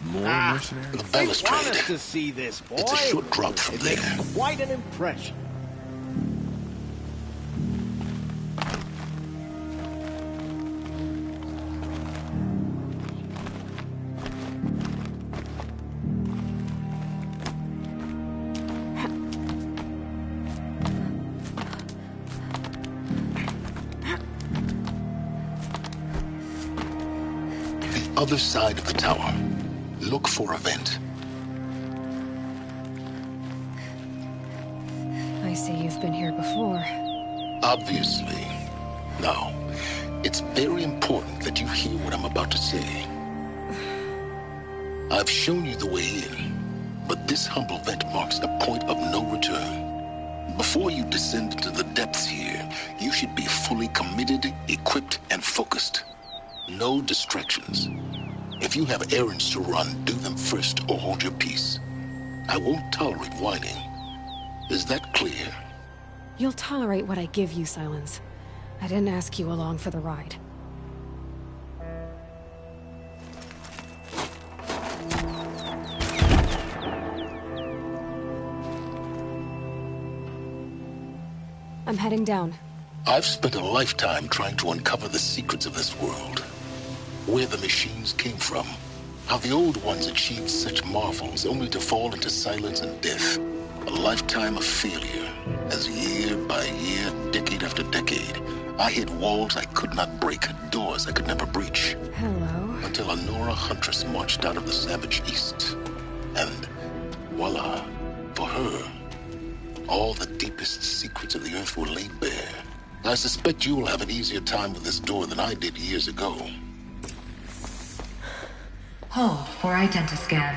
More mercenaries? The balustrade. They want us to see this, boy. It's a short drop from it there. Makes quite an impression. Other side of the tower. Look for a vent. I see you've been here before. Obviously. Now, it's very important that you hear what I'm about to say. I've shown you the way in, but this humble vent marks a point of no return. Before you descend into the depths here, you should be fully committed, equipped, and focused. No distractions. If you have errands to run, do them first or hold your peace. I won't tolerate whining. Is that clear? You'll tolerate what I give you, Silence. I didn't ask you along for the ride. I'm heading down. I've spent a lifetime trying to uncover the secrets of this world. Where the machines came from. How the old ones achieved such marvels only to fall into silence and death. A lifetime of failure. As year by year, decade after decade, I hit walls I could not break, doors I could never breach. Hello. Until a Nora huntress marched out of the savage east. And voila, for her, all the deepest secrets of the earth were laid bare. I suspect you will have an easier time with this door than I did years ago. Hold for identiscan.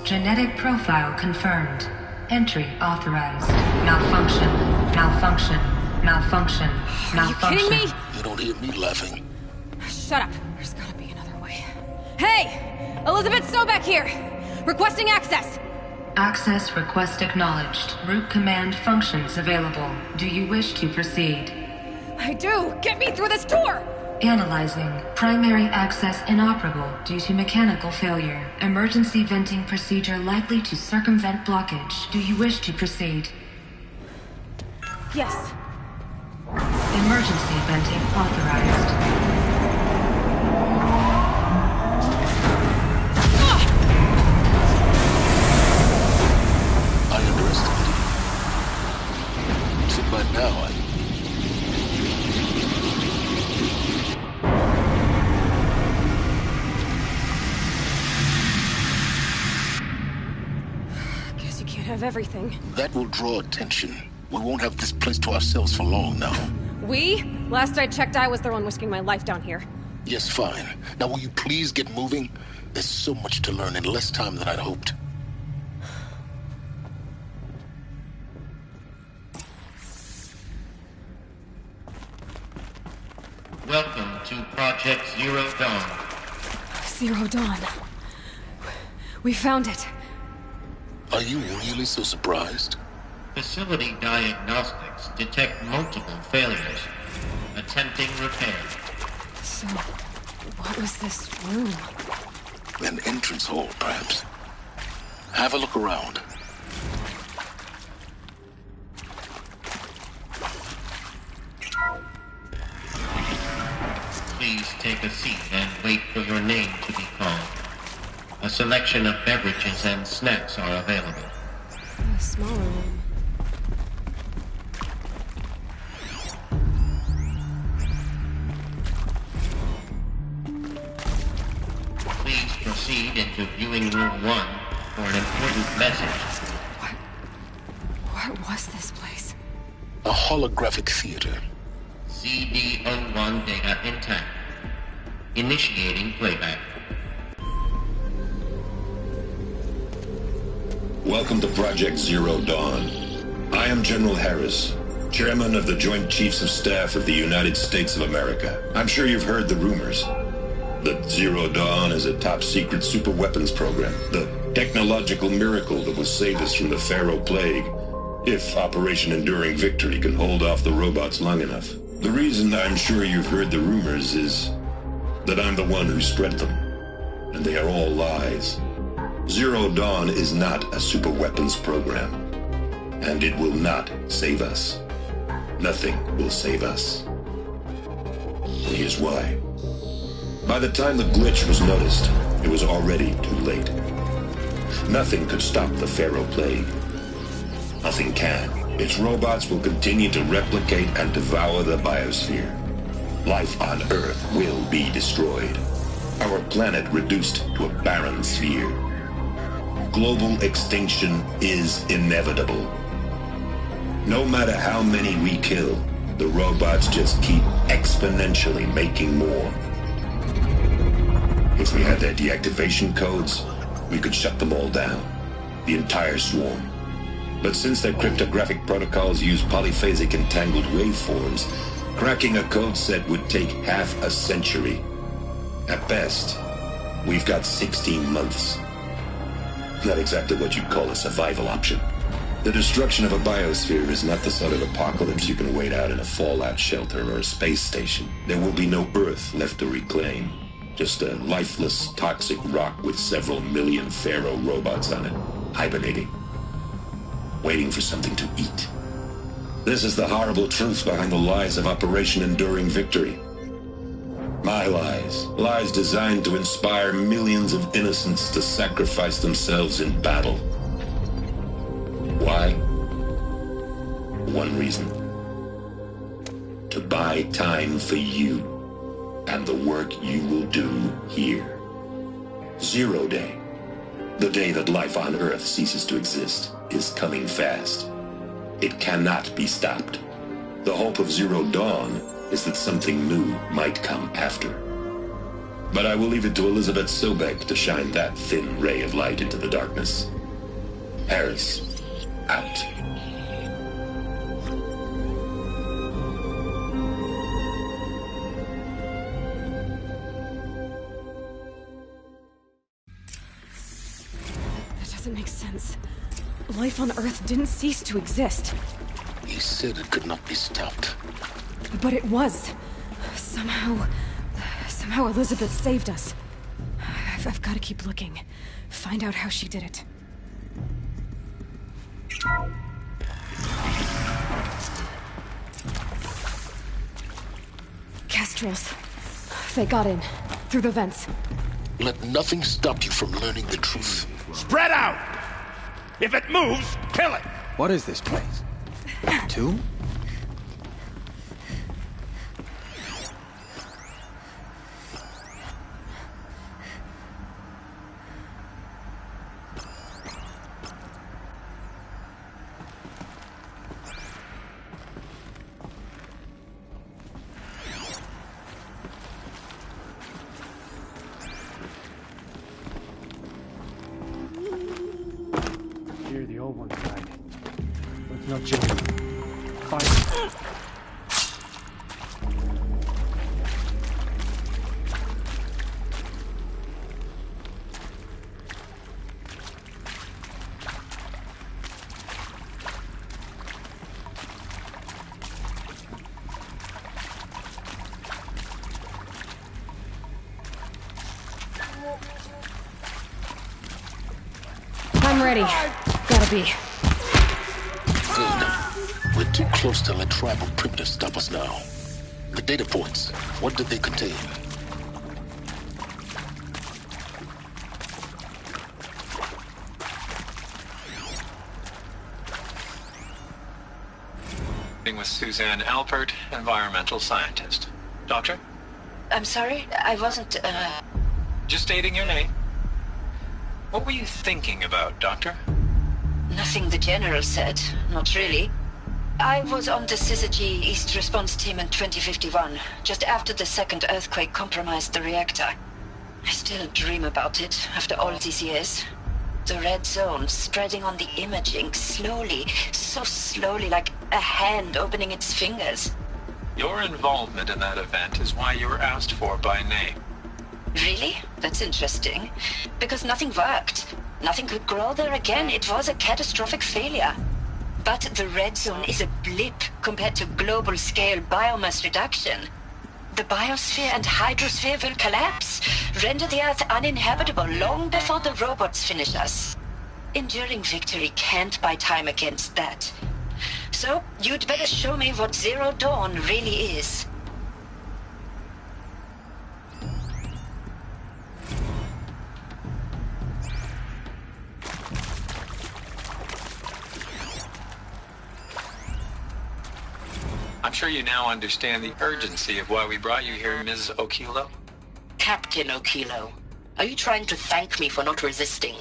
Genetic profile confirmed. Entry authorized. Malfunction. Malfunction. Malfunction. Malfunction. Are you kidding me? You don't hear me laughing. Shut up. There's gotta be another way. Hey! Elizabeth Sobek here! Requesting access! Access request acknowledged. Root command functions available. Do you wish to proceed? I do! Get me through this door! Analyzing. Primary access inoperable due to mechanical failure. Emergency venting procedure likely to circumvent blockage. Do you wish to proceed? Yes. Emergency venting authorized. I underestimated you. So by now, Have everything. That will draw attention. We won't have this place to ourselves for long now. We? Last I checked, I was the one risking my life down here. Yes, fine. Now will you please get moving? There's so much to learn in less time than I'd hoped. Welcome to Project Zero Dawn. Zero Dawn. We found it. Are you really so surprised? facility diagnostics detect multiple failures. Attempting repair. So, what was this room? An entrance hall, perhaps. Have a look around. Please take a seat and wait for your name to be called. A selection of beverages and snacks are available. A smaller room. Please proceed into viewing room 1 for an important message. What was this place? A holographic theater. CD01 data intact. Initiating playback. Welcome to Project Zero Dawn. I am General Harris, Chairman of the Joint Chiefs of Staff of the United States of America. I'm sure you've heard the rumors that Zero Dawn is a top-secret superweapons program, the technological miracle that will save us from the Pharaoh Plague, if Operation Enduring Victory can hold off the robots long enough. The reason I'm sure you've heard the rumors is that I'm the one who spread them, and they are all lies. Zero Dawn is not a superweapons program, and it will not save us. Nothing will save us. And here's why. By the time the glitch was noticed, it was already too late. Nothing could stop the Pharaoh Plague. Nothing can. Its robots will continue to replicate and devour the biosphere. Life on Earth will be destroyed. Our planet reduced to a barren sphere. Global extinction is inevitable. No matter how many we kill, the robots just keep exponentially making more. If we had their deactivation codes, we could shut them all down. The entire swarm. But since their cryptographic protocols use polyphasic entangled waveforms, cracking a code set would take half a century. At best, we've got 16 months. Not exactly what you'd call a survival option. The destruction of a biosphere is not the sort of apocalypse you can wait out in a fallout shelter or a space station. There will be no Earth left to reclaim. Just a lifeless, toxic rock with several million Pharaoh robots on it, hibernating, waiting for something to eat. This is the horrible truth behind the lies of Operation Enduring Victory. My lies. Lies designed to inspire millions of innocents to sacrifice themselves in battle. Why? One reason. To buy time for you and the work you will do here. Zero Day. The day that life on Earth ceases to exist is coming fast. It cannot be stopped. The hope of Zero Dawn is that something new might come after. But I will leave it to Elizabeth Sobek to shine that thin ray of light into the darkness. Harris, out. That doesn't make sense. Life on Earth didn't cease to exist. He said it could not be stopped. But it was. Somehow Elizabeth saved us. I've got to keep looking. Find out how she did it. Kestrels. They got in. Through the vents. Let nothing stop you from learning the truth. Spread out! If it moves, kill it! What is this place? A tomb? Here the old ones died. Let's not join them. Find I'm ready. Gotta be. Good. We're too close to let tribal primitives stop us now. The data points, what did they contain? With Suzanne Alpert, environmental scientist. Doctor? I'm sorry, I wasn't, Just stating your name. What were you thinking about, Doctor? Nothing the General said. Not really. I was on the Syzygy East Response Team in 2051, just after the second earthquake compromised the reactor. I still dream about it, after all these years. The red zone spreading on the imaging, slowly, so slowly, like a hand opening its fingers. Your involvement in that event is why you were asked for by name. Really? That's interesting. Because nothing worked. Nothing could grow there again. It was a catastrophic failure. But the red zone is a blip compared to global-scale biomass reduction. The biosphere and hydrosphere will collapse, render the Earth uninhabitable long before the robots finish us. Enduring victory can't buy time against that. So, you'd better show me what Zero Dawn really is. I'm sure you now understand the urgency of why we brought you here, Ms. Okilo. Captain Okilo, are you trying to thank me for not resisting?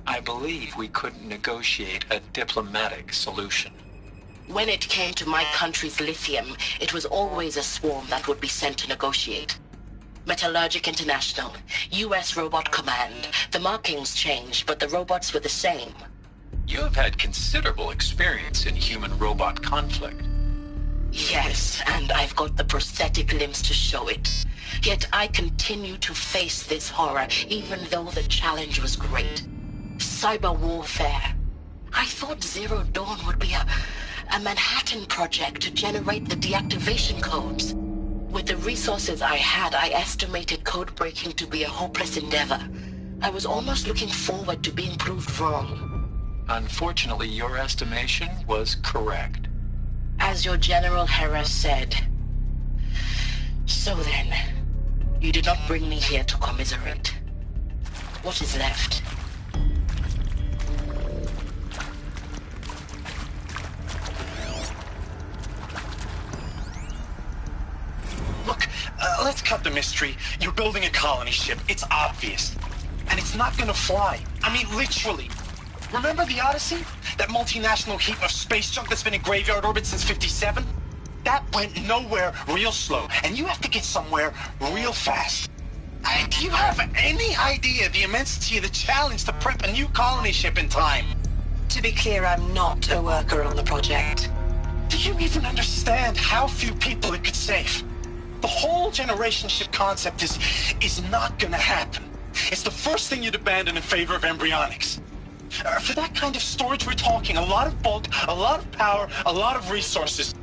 I believe we couldn't negotiate a diplomatic solution. When it came to my country's lithium, it was always a swarm that would be sent to negotiate. Metallurgic International, U.S. Robot Command. The markings changed, but the robots were the same. You have had considerable experience in human-robot conflict. Yes, and I've got the prosthetic limbs to show it. Yet I continue to face this horror, even though the challenge was great. Cyber warfare. I thought Zero Dawn would be a Manhattan Project to generate the deactivation codes. With the resources I had, I estimated code breaking to be a hopeless endeavor. I was almost looking forward to being proved wrong. Unfortunately, your estimation was correct. As your General Hera said. So then, you did not bring me here to commiserate. What is left? Look, let's cut the mystery. You're building a colony ship. It's obvious. And it's not gonna fly. I mean, literally. Remember the Odyssey? That multinational heap of space junk that's been in graveyard orbit since 57? That went nowhere real slow, and you have to get somewhere real fast. Do you have any idea the immensity of the challenge to prep a new colony ship in time? To be clear, I'm not a worker on the project. Do you even understand how few people it could save? The whole generation ship concept is not gonna happen. It's the first thing you'd abandon in favor of embryonics. For that kind of storage, we're talking a lot of bulk, a lot of power, a lot of resources.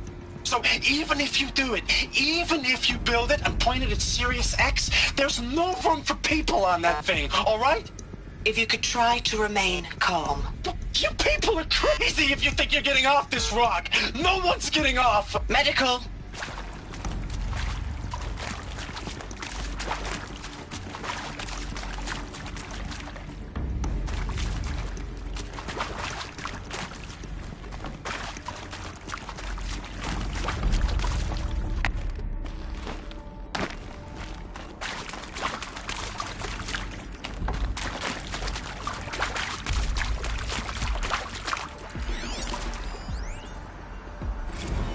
So even if you do it, even if you build it and point it at Sirius X, there's no room for people on that thing, all right? If you could try to remain calm. You people are crazy if you think you're getting off this rock. No one's getting off. Medical.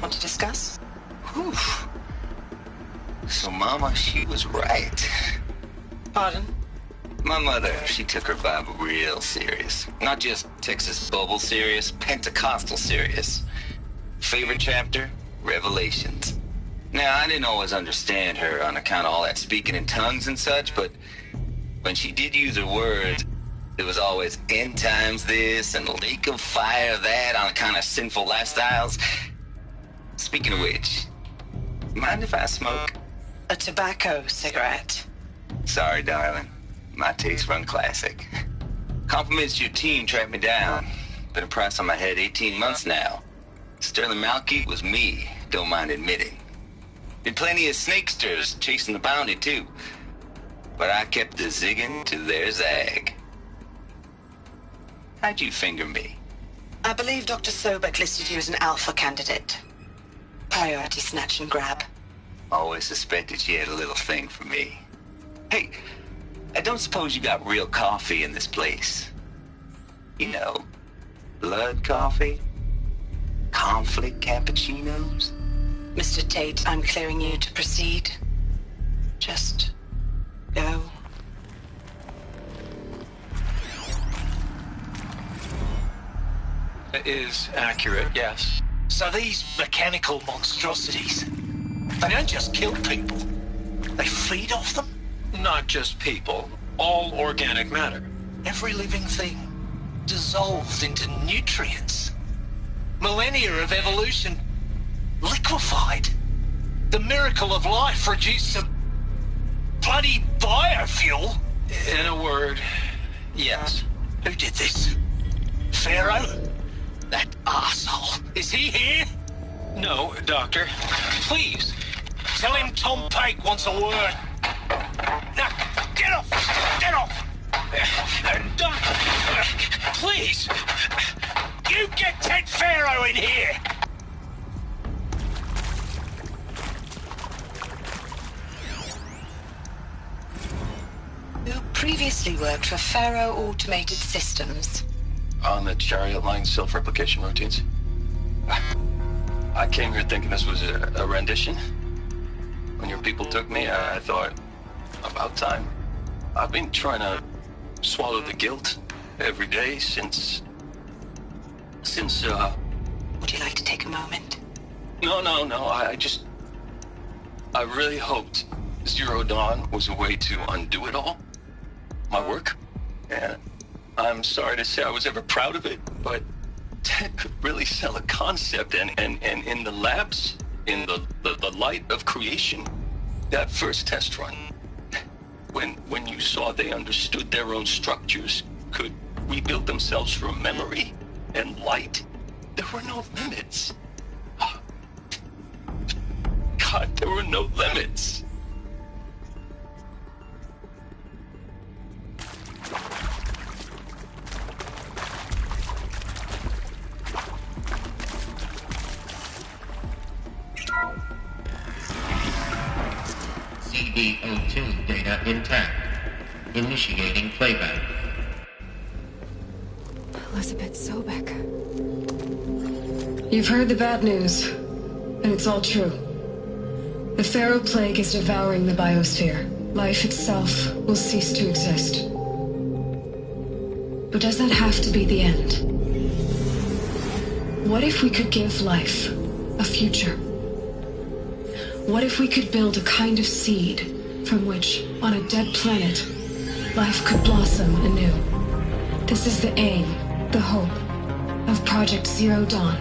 Want to discuss? Whew. So Mama, she was right. Pardon? My mother, she took her Bible real serious. Not just Texas Bible serious, Pentecostal serious. Favorite chapter? Revelations. Now, I didn't always understand her on account of all that speaking in tongues and such, but when she did use her words, it was always end times this and lake of fire that on account of sinful lifestyles. Speaking of which, mind if I smoke? A tobacco cigarette. Sorry, darling. My taste run classic. Compliments to your team tracked me down. Been a price on my head 18 months now. Sterling Malkeith was me, don't mind admitting. Did plenty of snakesters chasing the bounty too. But I kept the zigging to their zag. How'd you finger me? I believe Dr. Sobek listed you as an alpha candidate. Priority snatch and grab. Always suspected she had a little thing for me. Hey, I don't suppose you got real coffee in this place? You know, blood coffee? Conflict cappuccinos? Mr. Tate, I'm clearing you to proceed. Just go. It is accurate, yes. So these mechanical monstrosities, they don't just kill people. They feed off them? Not just people. All organic matter. Every living thing dissolved into nutrients. Millennia of evolution liquefied. The miracle of life reduced to bloody biofuel. In a word, yes. Who did this? Pharaoh? That arsehole. Is he here? No, Doctor. Please, tell him Tom Pake wants a word. Now, get off! Get off! Doctor, please! You get Ted Pharaoh in here! Who previously worked for Pharaoh Automated Systems. On the Chariot Line self-replication routines. I came here thinking this was a rendition. When your people took me, I thought, about time. I've been trying to swallow the guilt every day since... Would you like to take a moment? No, I really hoped Zero Dawn was a way to undo it all. My work. And I'm sorry to say I was ever proud of it, but Ted could really sell a concept, and in the labs, in the light of creation, that first test run, when you saw they understood their own structures, could rebuild themselves from memory and light, there were no limits. God, there were no limits. CD02 data intact. Initiating playback. Elizabeth Sobek. You've heard the bad news, and it's all true. The Pharaoh Plague is devouring the biosphere. Life itself will cease to exist. But does that have to be the end? What if we could give life a future? What if we could build a kind of seed from which, on a dead planet, life could blossom anew? This is the aim, the hope, of Project Zero Dawn.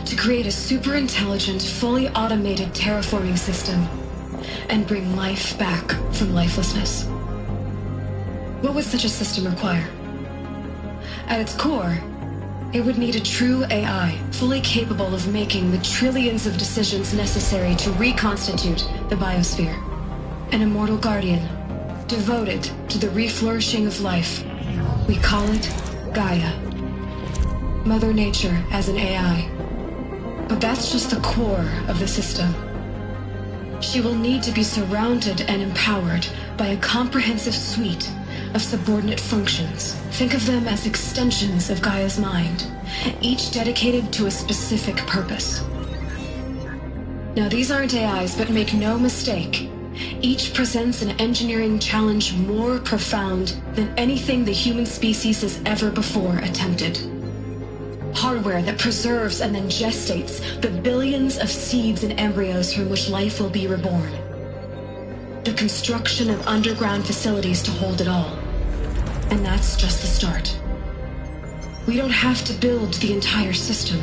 To create a super-intelligent, fully automated terraforming system and bring life back from lifelessness. What would such a system require? At its core, it would need a true AI, fully capable of making the trillions of decisions necessary to reconstitute the biosphere. An immortal guardian, devoted to the reflourishing of life. We call it Gaia. Mother Nature as an AI. But that's just the core of the system. She will need to be surrounded and empowered by a comprehensive suite of subordinate functions. Think of them as extensions of Gaia's mind, each dedicated to a specific purpose. Now, these aren't AIs, but make no mistake, each presents an engineering challenge more profound than anything the human species has ever before attempted. Hardware that preserves and then gestates the billions of seeds and embryos from which life will be reborn. The construction of underground facilities to hold it all. And that's just the start. We don't have to build the entire system.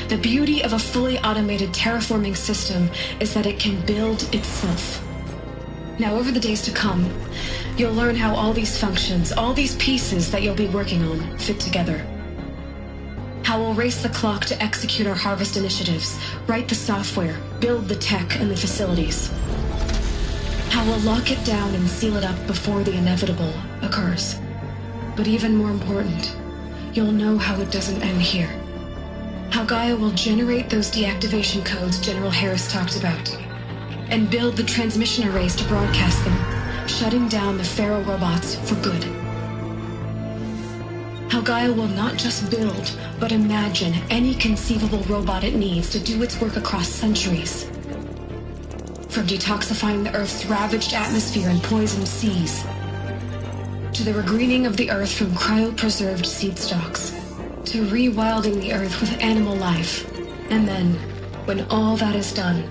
The beauty of a fully automated terraforming system is that it can build itself. Now, over the days to come, you'll learn how all these functions, all these pieces that you'll be working on, fit together. How we'll race the clock to execute our harvest initiatives, write the software, build the tech and the facilities. How we'll lock it down and seal it up before the inevitable occurs. But even more important, you'll know how it doesn't end here. How Gaia will generate those deactivation codes General Harris talked about, and build the transmission arrays to broadcast them, shutting down the Pharaoh robots for good. How Gaia will not just build, but imagine any conceivable robot it needs to do its work across centuries. From detoxifying the Earth's ravaged atmosphere and poisoned seas, to the regreening of the Earth from cryopreserved seed stalks, to rewilding the Earth with animal life. And then, when all that is done,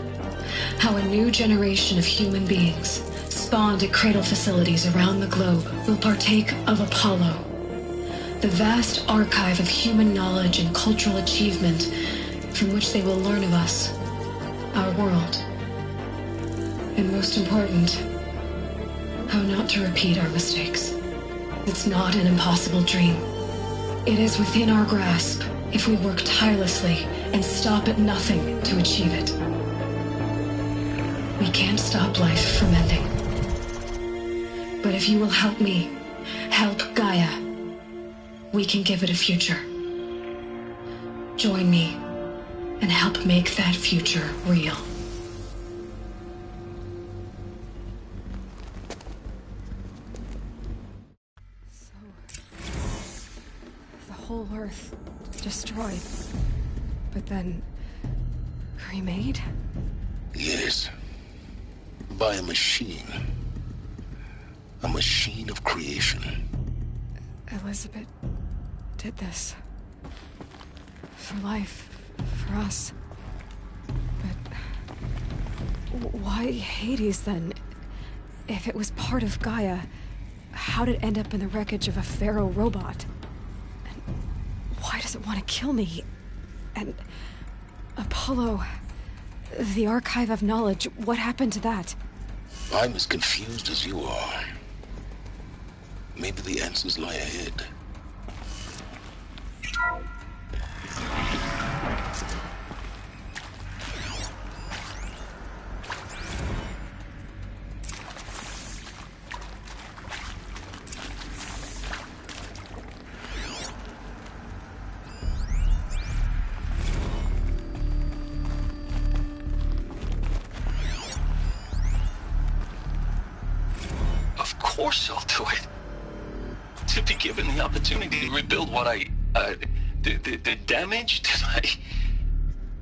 how a new generation of human beings, spawned at cradle facilities around the globe, will partake of Apollo, the vast archive of human knowledge and cultural achievement from which they will learn of us, our world, and most important, how not to repeat our mistakes. It's not an impossible dream. It is within our grasp if we work tirelessly and stop at nothing to achieve it. We can't stop life from ending. But if you will help me, help Gaia, we can give it a future. Join me and help make that future real. The whole Earth destroyed, but then remade? Yes. By a machine. A machine of creation. Elizabeth did this. For life. For us. But why Hades then? If it was part of Gaia, how did it end up in the wreckage of a Pharaoh robot? And why does it want to kill me? And Apollo, the archive of knowledge, what happened to that? I'm as confused as you are. Maybe the answers lie ahead. Of course I'll do it. To be given the opportunity to rebuild what the damage that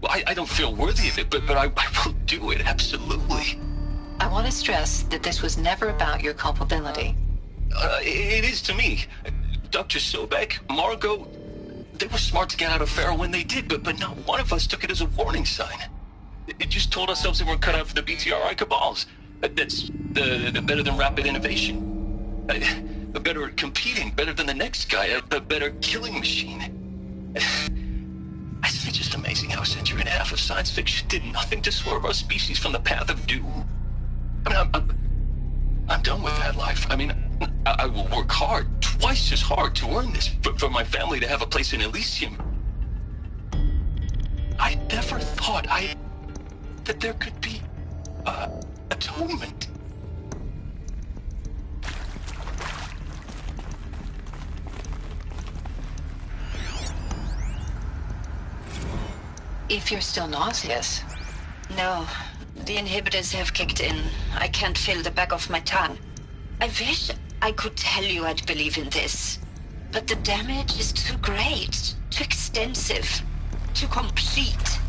I don't feel worthy of it, but I will do it, absolutely. I want to stress that this was never about your culpability. It is to me. Dr. Sobek, Margot, they were smart to get out of Pharaoh when they did, but not one of us took it as a warning sign. It just told ourselves that we're cut out for the BTRI cabals. That's the better than rapid innovation. Better at competing, better than the next guy, a better killing machine. Isn't it just amazing how a century and a half of science fiction did nothing to swerve our species from the path of doom? I mean, I'm done with that life. I mean, I will work hard, twice as hard, to earn this, for my family to have a place in Elysium. I never thought that there could be atonement. If you're still nauseous. No, the inhibitors have kicked in. I can't feel the back of my tongue. I wish I could tell you I'd believe in this. But the damage is too great, too extensive, too complete.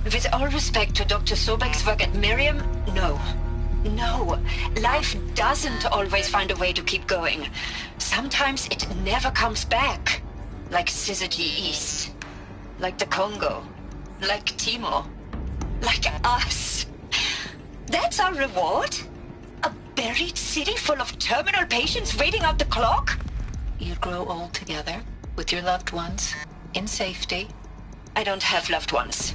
With all respect to Dr. Sobek's work at Miriam, no. No, life doesn't always find a way to keep going. Sometimes it never comes back. Like Syzygy East. Like the Congo. Like Timo. Like us. That's our reward? A buried city full of terminal patients waiting out the clock? You grow old together, with your loved ones, in safety. I don't have loved ones.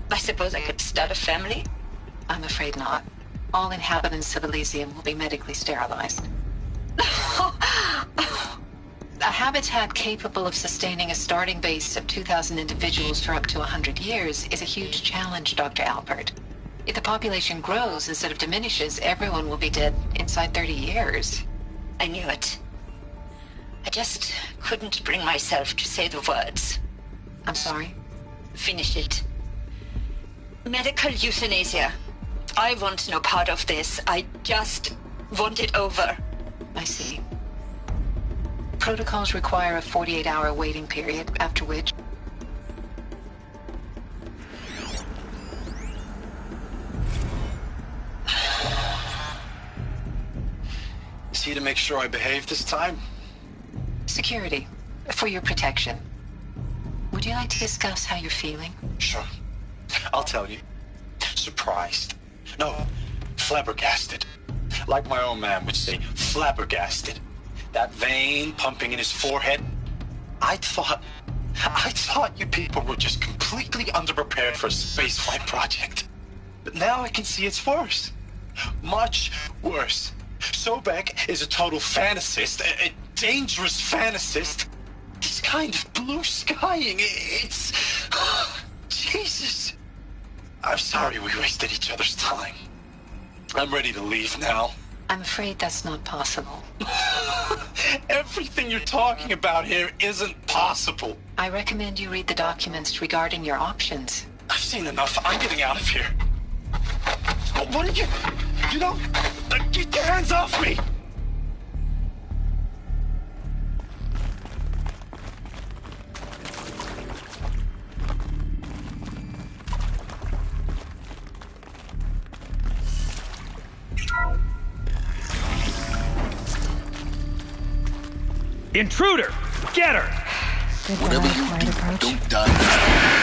I suppose I could start a family? I'm afraid not. All inhabitants of Elysium will be medically sterilized. A habitat capable of sustaining a starting base of 2,000 individuals for up to 100 years is a huge challenge, Dr. Alpert. If the population grows instead of diminishes, everyone will be dead inside 30 years. I knew it. I just couldn't bring myself to say the words. I'm sorry? Finish it. Medical euthanasia. I want no part of this. I just want it over. I see. Protocols require a 48-hour waiting period, after which... Is he to make sure I behave this time? Security. For your protection. Would you like to discuss how you're feeling? Sure. I'll tell you. Surprised. No, flabbergasted. Like my own man would say, flabbergasted. That vein pumping in his forehead. I thought you people were just completely underprepared for a spaceflight project. But now I can see it's worse. Much worse. Sobek is a total fantasist, a dangerous fantasist. This kind of blue skying, it's... Jesus. I'm sorry we wasted each other's time. I'm ready to leave now. I'm afraid that's not possible. Everything you're talking about here isn't possible. I recommend you read the documents regarding your options. I've seen enough. I'm getting out of here. What did you... You don't... Get your hands off me! Intruder! Get her! Whatever you do, don't die.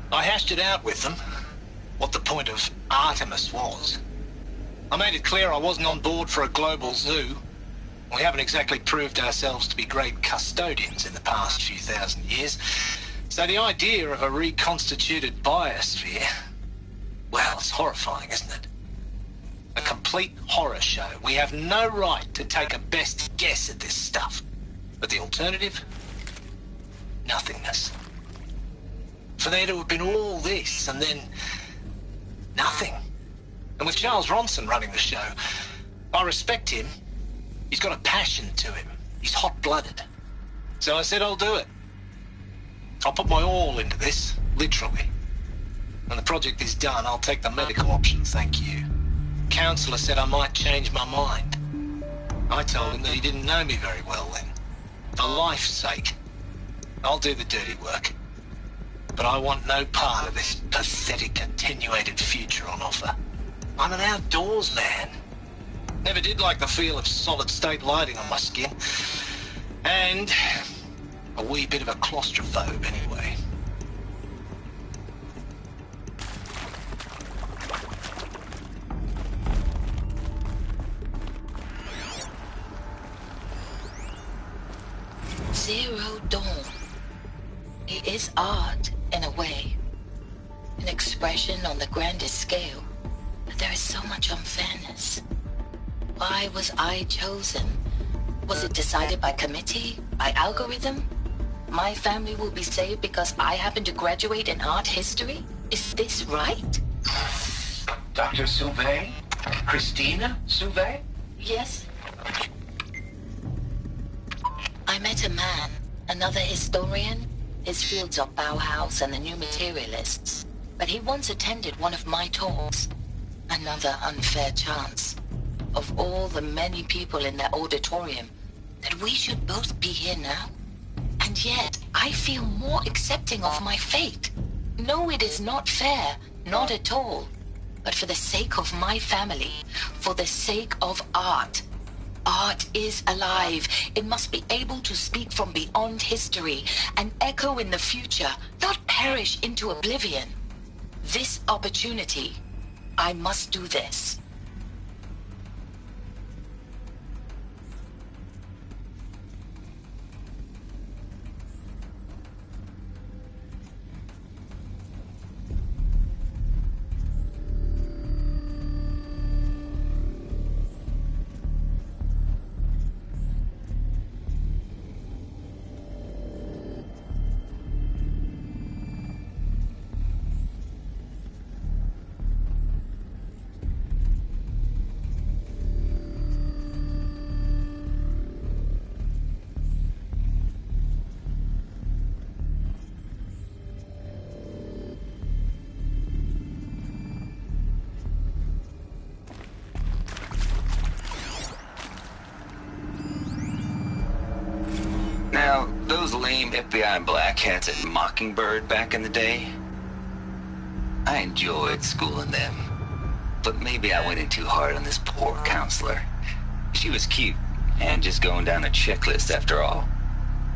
I hashed it out with them, what the point of Artemis was. I made it clear I wasn't on board for a global zoo. We haven't exactly proved ourselves to be great custodians in the past few thousand years. So the idea of a reconstituted biosphere, well, it's horrifying, isn't it? A complete horror show. We have no right to take a best guess at this stuff. But the alternative? Nothingness. For there to have been all this, and then... nothing. And with Charles Ronson running the show, I respect him. He's got a passion to him. He's hot-blooded. So I said I'll do it. I'll put my all into this, literally. When the project is done, I'll take the medical option, thank you. Counselor said I might change my mind. I told him that he didn't know me very well then. For life's sake. I'll do the dirty work. But I want no part of this pathetic, attenuated future on offer. I'm an outdoors man. Never did like the feel of solid-state lighting on my skin. And a wee bit of a claustrophobe, anyway. Zero Dawn. It is art, in a way. An expression on the grandest scale. But there is so much unfairness. Why was I chosen? Was it decided by committee? By algorithm? My family will be saved because I happen to graduate in art history? Is this right? Dr. Sauvé? Christina Sauvé? Yes. I met a man, another historian. His fields are Bauhaus and the New Materialists. But he once attended one of my talks. Another unfair chance. Of all the many people in that auditorium, that we should both be here now. And yet, I feel more accepting of my fate. No, it is not fair. Not at all. But for the sake of my family, for the sake of art, Art is alive. It must be able to speak from beyond history and echo in the future, not perish into oblivion. This opportunity, I must do this. Now, those lame FBI black hats at Mockingbird back in the day, I enjoyed schooling them. But maybe I went in too hard on this poor counselor. She was cute, and just going down a checklist after all.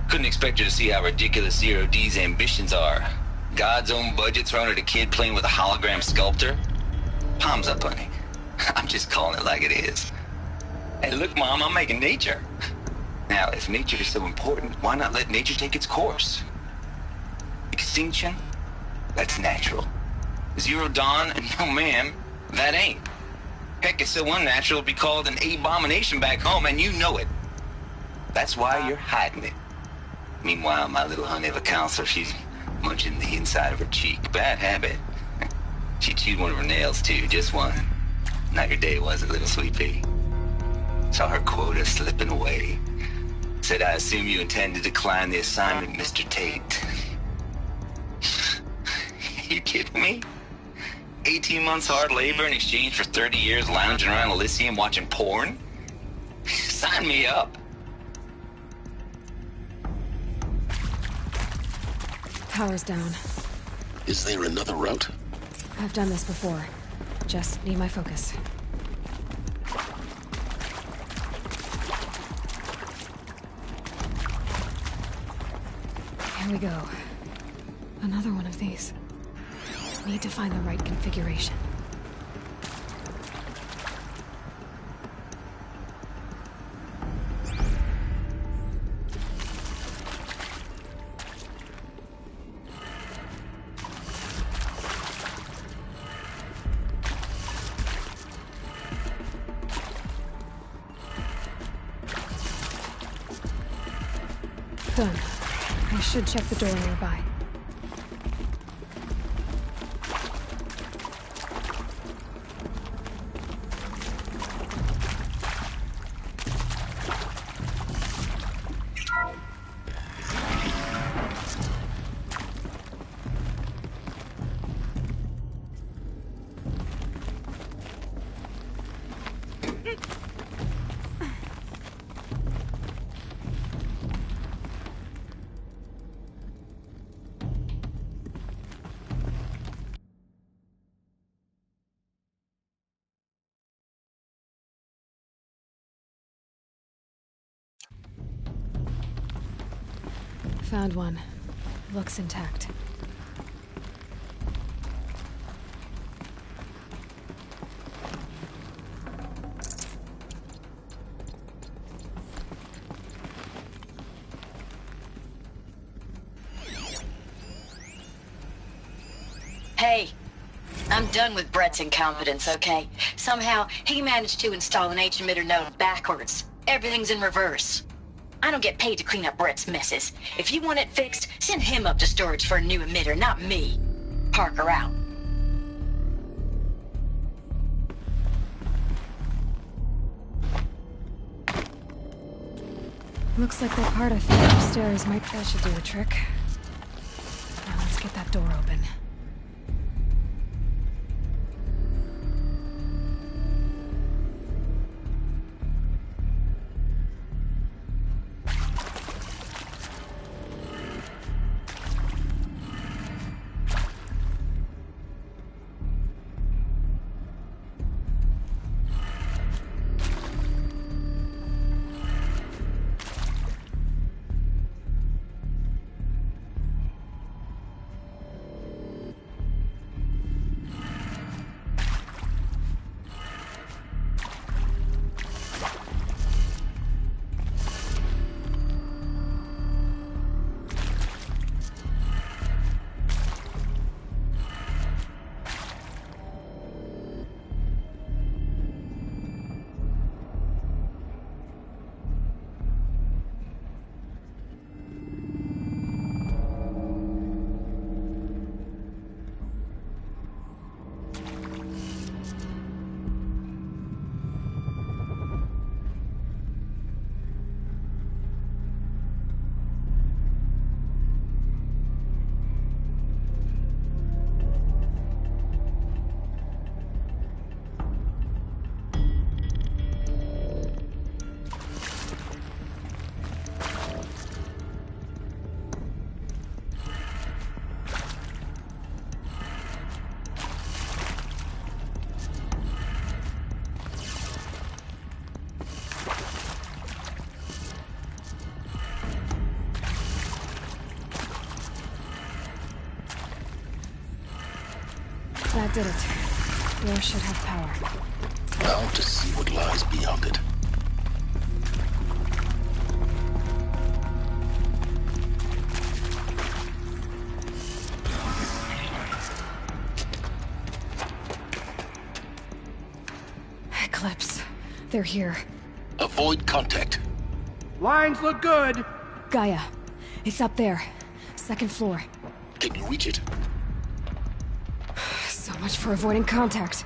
Couldn't expect her to see how ridiculous Zero D's ambitions are. God's own budget thrown at a kid playing with a hologram sculptor? Palms up, honey. I'm just calling it like it is. Hey, look, Mom, I'm making nature. Now, if nature is so important, why not let nature take its course? Extinction? That's natural. Zero Dawn? No, ma'am, that ain't. Heck, it's so unnatural it'd be called an abomination back home, and you know it. That's why you're hiding it. Meanwhile, my little honey of a counselor, she's munching the inside of her cheek. Bad habit. She chewed one of her nails, too, just one. Not your day, was it, little sweet pea? Saw her quota slipping away. Said, I assume you intend to decline the assignment, Mr. Tate. You kidding me? 18 months hard labor in exchange for 30 years lounging around Elysium watching porn? Sign me up. Power's down. Is there another route? I've done this before. Just need my focus. Here we go. Another one of these. Need to find the right configuration. Done. I should check the door nearby. Found one. Looks intact. Hey, I'm done with Brett's incompetence, okay? Somehow, he managed to install an H-emitter node backwards. Everything's in reverse. I don't get paid to clean up Brett's messes. If you want it fixed, send him up to storage for a new emitter, not me. Parker out. Looks like that part I found upstairs that should do the trick. Now let's get that door open. That did it. Yours should have power. Now to see what lies beyond it. Eclipse. They're here. Avoid contact. Lines look good. Gaia. It's up there. Second floor. Can you reach it? So much for avoiding contact.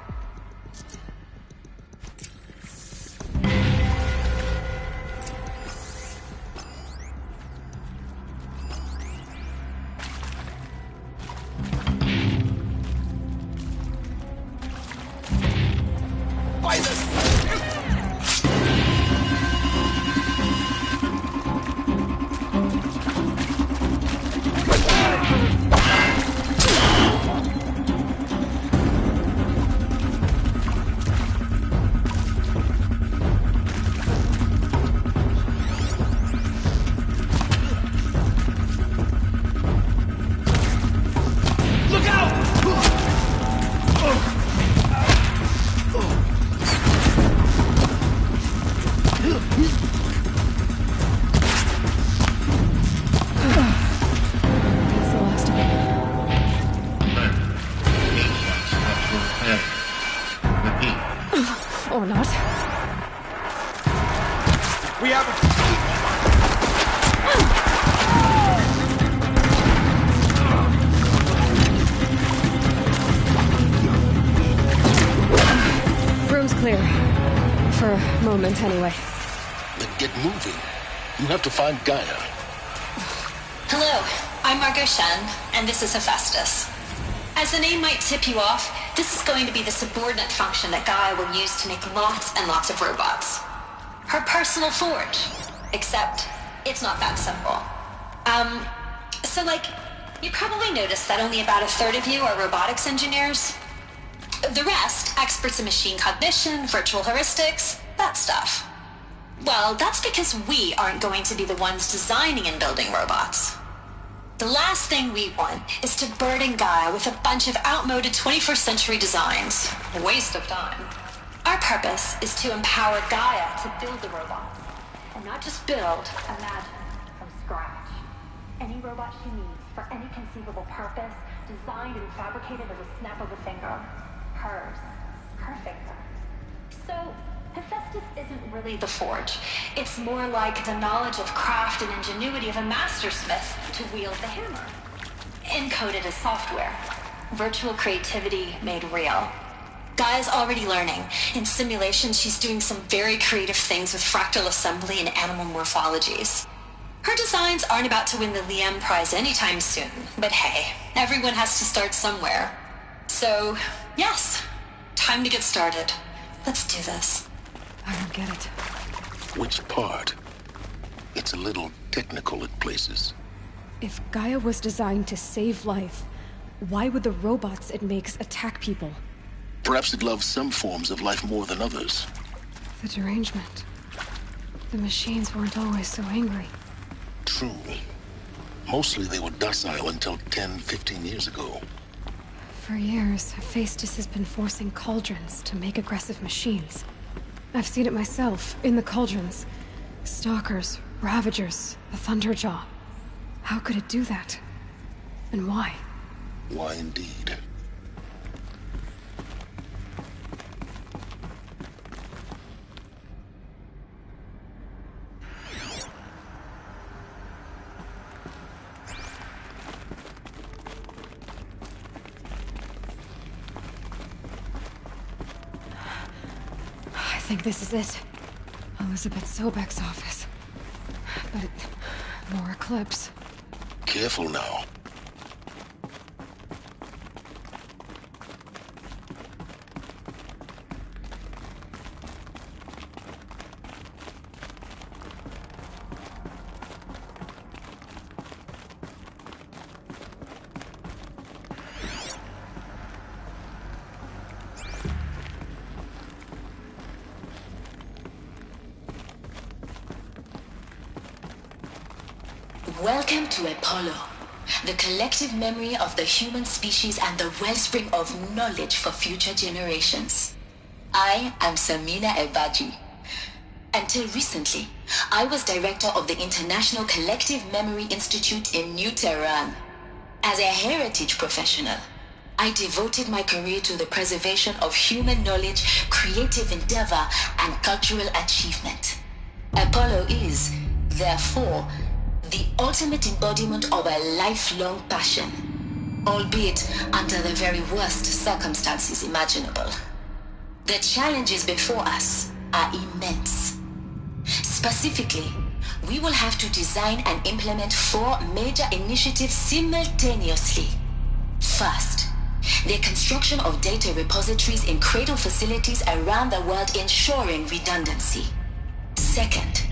Or not. We have Room's clear. For a moment, anyway. Then get moving. You have to find Gaia. Hello, I'm Margot Shen, and this is Hephaestus. As the name might tip you off, this is going to be the subordinate function that Gaia will use to make lots and lots of robots. Her personal forge. Except, it's not that simple. You probably noticed that only about a third of you are robotics engineers. The rest, experts in machine cognition, virtual heuristics, that stuff. Well, that's because we aren't going to be the ones designing and building robots. The last thing we want is to burden Gaia with a bunch of outmoded 21st century designs. A waste of time. Our purpose is to empower Gaia to build the robots. And not just build, imagine, from scratch. Any robot she needs for any conceivable purpose, designed and fabricated at a snap of a finger. Hers. Her finger. So, Hephaestus isn't really the forge. It's more like the knowledge of craft and ingenuity of a mastersmith to wield the hammer. Encoded as software. Virtual creativity made real. Gaia's already learning. In simulations, she's doing some very creative things with fractal assembly and animal morphologies. Her designs aren't about to win the Liam Prize anytime soon, but hey, everyone has to start somewhere. So, yes, time to get started. Let's do this. I don't get it. Which part? It's a little technical at places. If Gaia was designed to save life, why would the robots it makes attack people? Perhaps it loves some forms of life more than others. The derangement. The machines weren't always so angry. True. Mostly they were docile until 10, 15 years ago. For years, Hephaestus has been forcing cauldrons to make aggressive machines. I've seen it myself, in the cauldrons. Stalkers, Ravagers, the Thunderjaw. How could it do that? And why? Why indeed? I think this is it. Elizabeth Sobek's office. But more Eclipse. Careful now. Welcome to Apollo. the collective memory of the human species and the wellspring of knowledge for future generations. I am Samina Ebaji. Until recently, I was director of the International Collective Memory Institute in New Tehran. As a heritage professional, I devoted my career to the preservation of human knowledge, creative endeavor, and cultural achievement. Apollo is, therefore, the ultimate embodiment of a lifelong passion, albeit under the very worst circumstances imaginable. The challenges before us are immense. Specifically, we will have to design and implement 4 major initiatives simultaneously. First, the construction of data repositories in cradle facilities around the world ensuring redundancy. Second,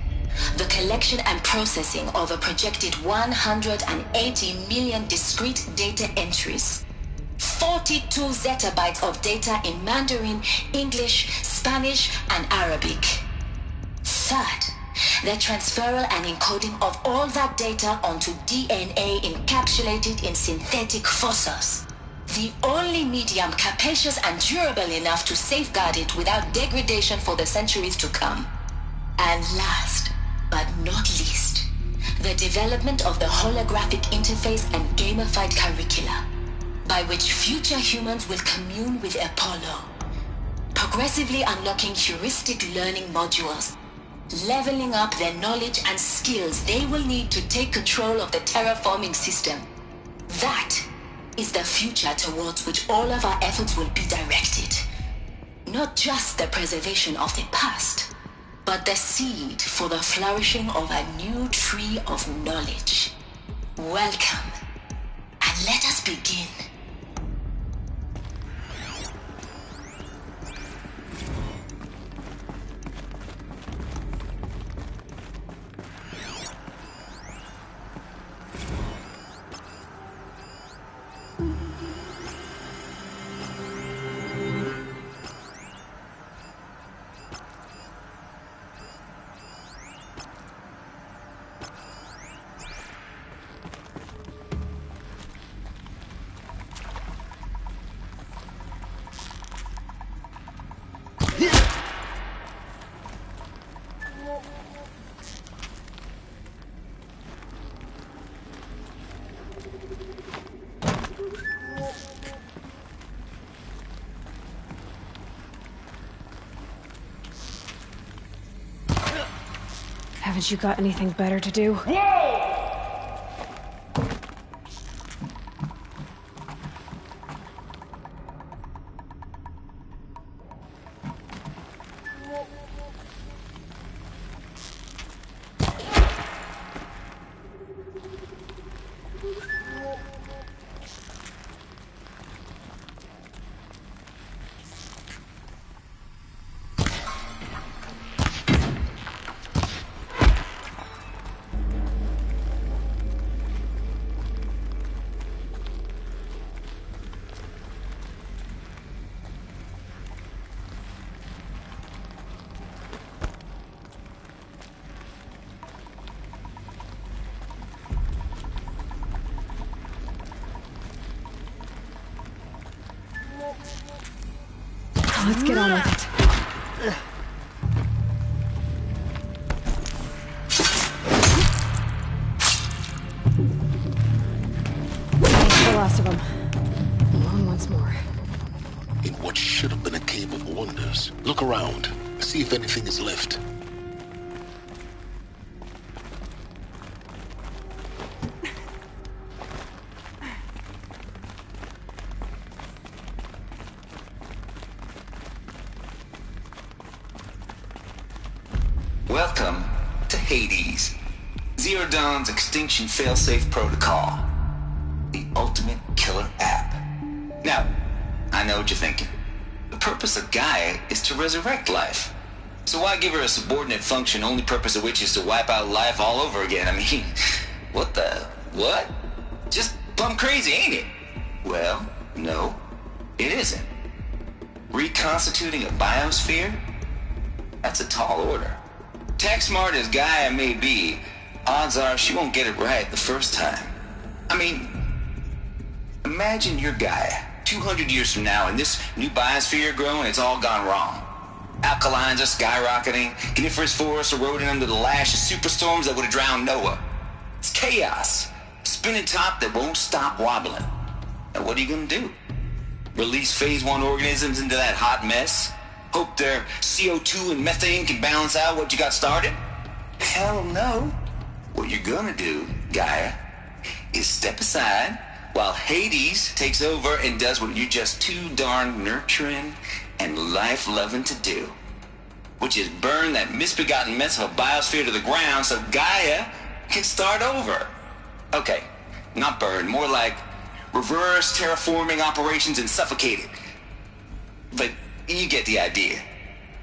the collection and processing of a projected 180 million discrete data entries. 42 zettabytes of data in Mandarin, English, Spanish, and Arabic. Third, the transferal and encoding of all that data onto DNA encapsulated in synthetic fossils. The only medium capacious and durable enough to safeguard it without degradation for the centuries to come. And last, but not least, the development of the holographic interface and gamified curricula, by which future humans will commune with Apollo, progressively unlocking heuristic learning modules, leveling up their knowledge and skills they will need to take control of the terraforming system. That is the future towards which all of our efforts will be directed. Not just the preservation of the past, but the seed for the flourishing of a new tree of knowledge. Welcome, and let us begin. Haven't you got anything better to do? Let's get on with it. That's the last of them. On once more. In what should have been a cave of wonders. Look around. See if anything is left. Welcome to Hades, Zero Dawn's extinction failsafe protocol, the ultimate killer app. Now, I know what you're thinking. The purpose of Gaia is to resurrect life. So why give her a subordinate function, only purpose of which is to wipe out life all over again? I mean, what? Just plumb crazy, ain't it? Well, no, it isn't. Reconstituting a biosphere? That's a tall order. Tech smart as Gaia may be, odds are she won't get it right the first time. I mean, imagine your Gaia 200 years from now and this new biosphere growing, it's all gone wrong. Alkalines are skyrocketing, coniferous forests eroding under the lash of superstorms that would have drowned Noah. It's chaos. Spinning top that won't stop wobbling. Now what are you gonna do? Release phase 1 organisms into that hot mess? Hope their CO2 and methane can balance out what you got started? Hell no. What you're gonna do, Gaia, is step aside while Hades takes over and does what you're just too darn nurturing and life-loving to do, which is burn that misbegotten mess of a biosphere to the ground so Gaia can start over. Okay, not burn, more like reverse terraforming operations and suffocate it. But you get the idea.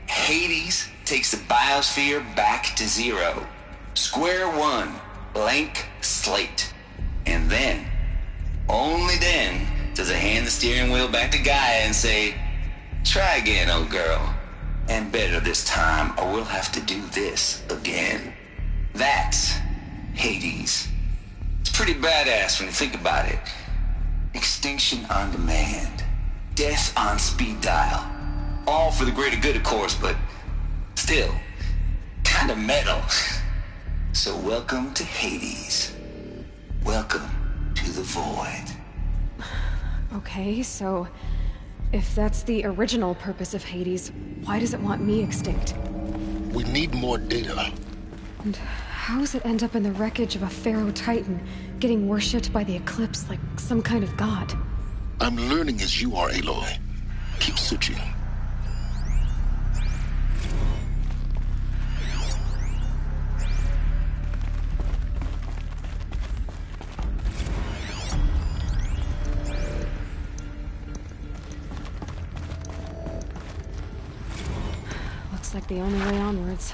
Hades takes the biosphere back to zero. Square one, blank slate. And then, only then, does it hand the steering wheel back to Gaia and say, try again, old girl. And better this time, or we'll have to do this again. That's Hades. It's pretty badass when you think about it. Extinction on demand. Death on speed dial. All for the greater good, of course, but still, kind of metal. So welcome to Hades. Welcome to the void. Okay, so if that's the original purpose of Hades, why does it want me extinct? We need more data. And how does it end up in the wreckage of a Pharaoh Titan, getting worshipped by the Eclipse like some kind of god? I'm learning as you are, Aloy. Keep searching. Looks like the only way onwards.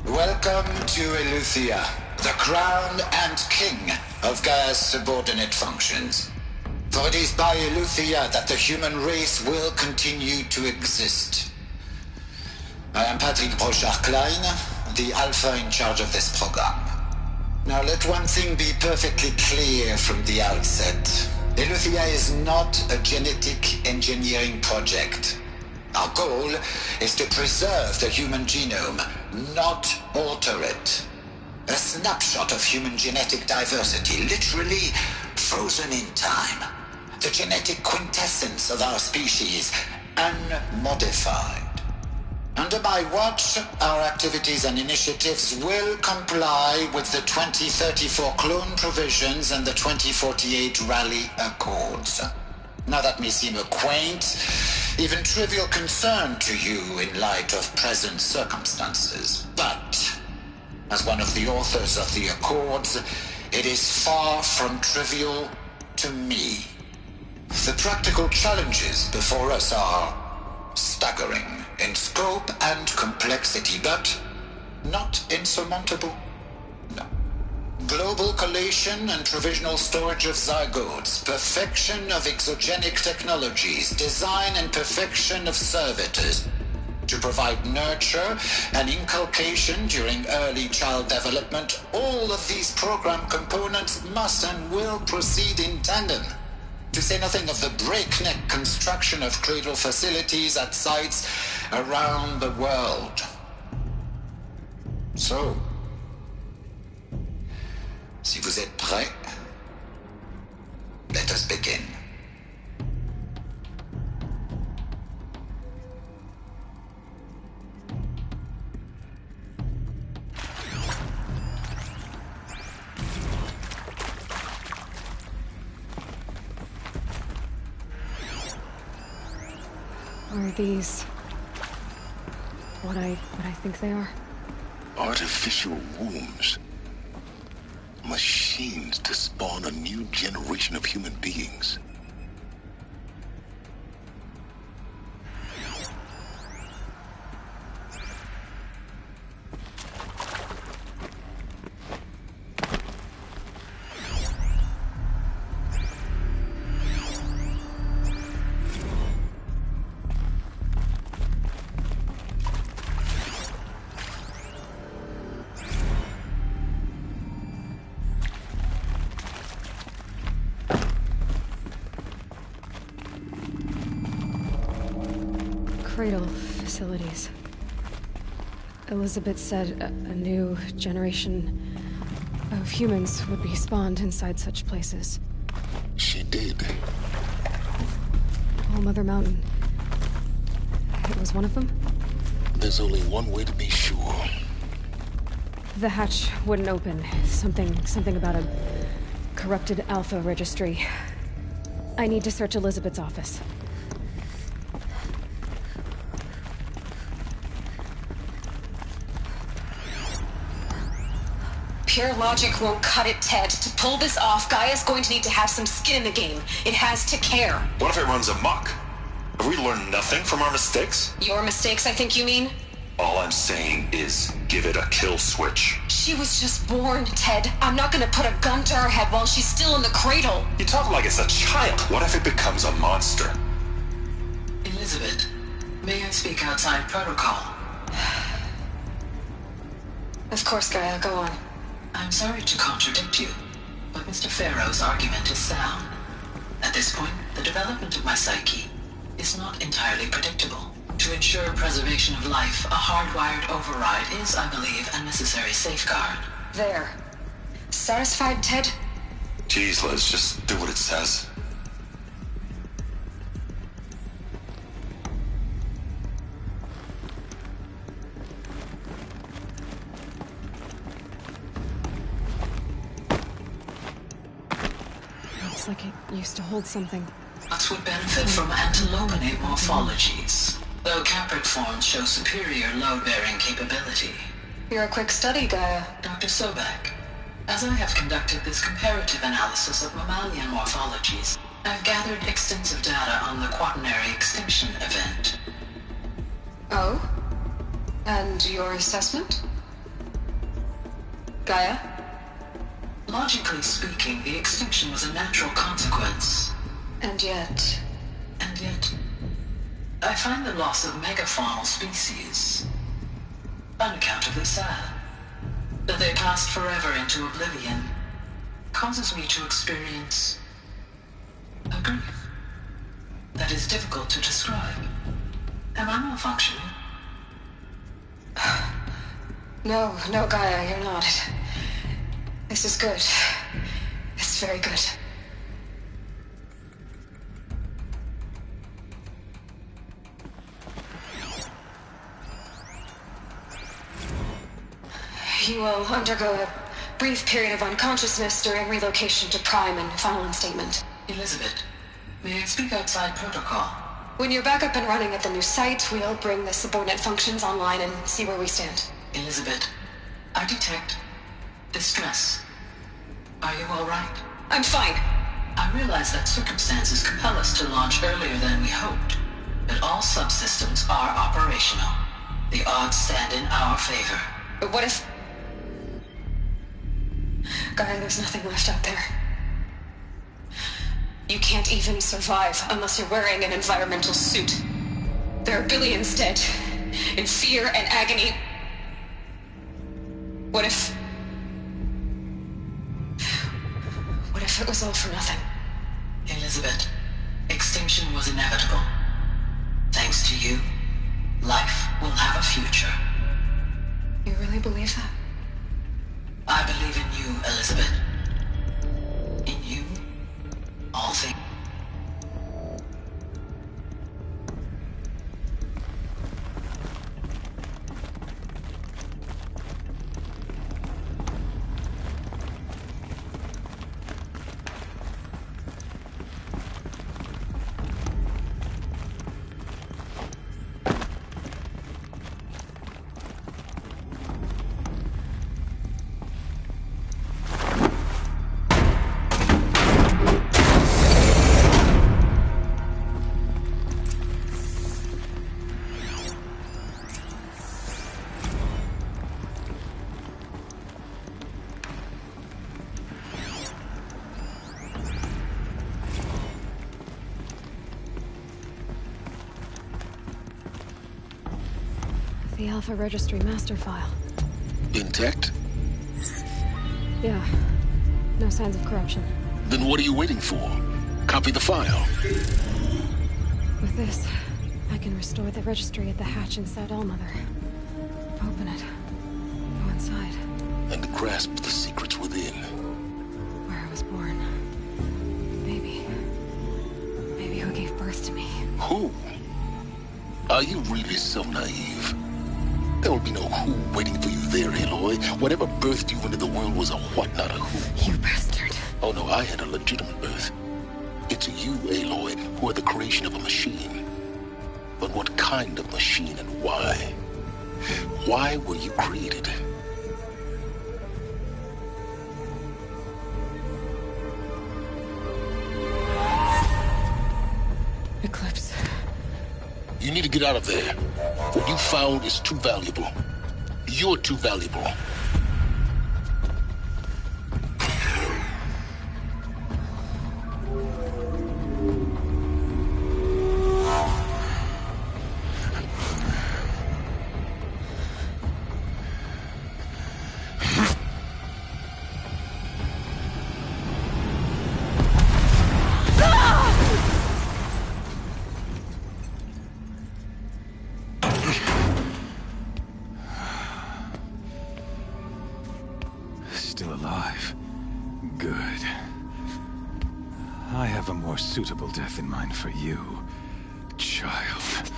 Welcome to Eleuthia, the crown and king of Gaia's subordinate functions. For it is by Eleuthia that the human race will continue to exist. I am Patrick Brochard-Klein, the Alpha in charge of this program. Now let one thing be perfectly clear from the outset. Eleuthia is not a genetic engineering project. Our goal is to preserve the human genome, not alter it. A snapshot of human genetic diversity, literally frozen in time. The genetic quintessence of our species, unmodified. Under my watch, our activities and initiatives will comply with the 2034 clone provisions and the 2048 Raleigh Accords. Now that may seem a quaint, even trivial concern to you in light of present circumstances, but as one of the authors of the Accords, it is far from trivial to me. The practical challenges before us are staggering in scope and complexity, but not insurmountable. No. Global collation and provisional storage of zygotes, perfection of exogenic technologies, design and perfection of servitors to provide nurture and inculcation during early child development. All of these program components must and will proceed in tandem. To say nothing of the breakneck construction of cradle facilities at sites around the world. So, si vous êtes prêts, let us begin. Are these what I think they are? Artificial wombs. Machines to spawn a new generation of human beings. Cradle facilities. Elizabeth said a new generation of humans would be spawned inside such places. She did. Oh, Mother Mountain. It was one of them? There's only one way to be sure. The hatch wouldn't open. Something about a corrupted Alpha registry. I need to search Elizabeth's office. Pure logic won't cut it, Ted. To pull this off, Gaia's going to need to have some skin in the game. It has to care. What if it runs amok? Have we learned nothing from our mistakes? Your mistakes, I think you mean? All I'm saying is, give it a kill switch. She was just born, Ted. I'm not gonna put a gun to her head while she's still in the cradle. You talk like it's a child. What if it becomes a monster? Elizabeth, may I speak outside protocol? Of course, Gaia, go on. I'm sorry to contradict you, but Mr. Farrow's argument is sound. At this point, the development of my psyche is not entirely predictable. To ensure preservation of life, a hardwired override is, I believe, a necessary safeguard. There. Satisfied, Ted? Jeez, Liz, just do what it says. Looks like it used to hold something. Us would benefit from antilopenate morphologies, though Caprid forms show superior load-bearing capability. You're a quick study, Gaia. Dr. Sobek, as I have conducted this comparative analysis of mammalian morphologies, I've gathered extensive data on the quaternary extinction event. Oh? And your assessment? Gaia? Logically speaking, the extinction was a natural consequence. And yet, I find the loss of megafaunal species unaccountably sad. That they passed forever into oblivion causes me to experience a grief that is difficult to describe. Am I malfunctioning? No, Gaia, you're not. This is good. It's very good. You will undergo a brief period of unconsciousness during relocation to Prime and final instatement. Elizabeth, may I speak outside protocol? When you're back up and running at the new site, we'll bring the subordinate functions online and see where we stand. Elizabeth, I detect distress. Are you all right? I'm fine. I realize that circumstances compel us to launch earlier than we hoped, but all subsystems are operational. The odds stand in our favor. But what if... Gaia, there's nothing left out there. You can't even survive unless you're wearing an environmental suit. There are billions dead, in fear and agony. What if it was all for nothing? Elizabeth, extinction was inevitable. Thanks to you, life will have a future. You really believe that? I believe in you, Elizabeth. In you, all things. The Alpha Registry master file. Intact? Yeah. No signs of corruption. Then what are you waiting for? Copy the file. With this, I can restore the registry at the hatch inside Allmother. Open it. Go inside. And grasp the secrets within. Where I was born. Maybe who gave birth to me. Who? Are you really so naive? There will be no who waiting for you there, Aloy. Whatever birthed you into the world was a what, not a who. You bastard. Oh no, I had a legitimate birth. It's you, Aloy, who are the creation of a machine. But what kind of machine and why? Why were you created? Eclipse. You need to get out of there. What you found is too valuable. You're too valuable. Still alive. Good. I have a more suitable death in mind for you, child.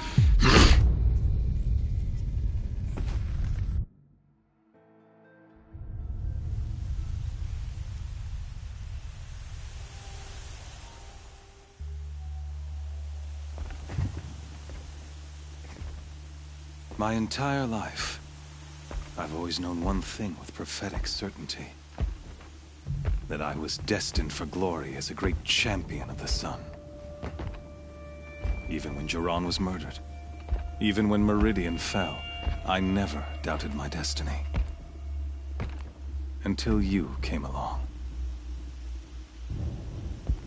My entire life, I've always known one thing with prophetic certainty. That I was destined for glory as a great champion of the sun. Even when Jiran was murdered, even when Meridian fell, I never doubted my destiny. Until you came along.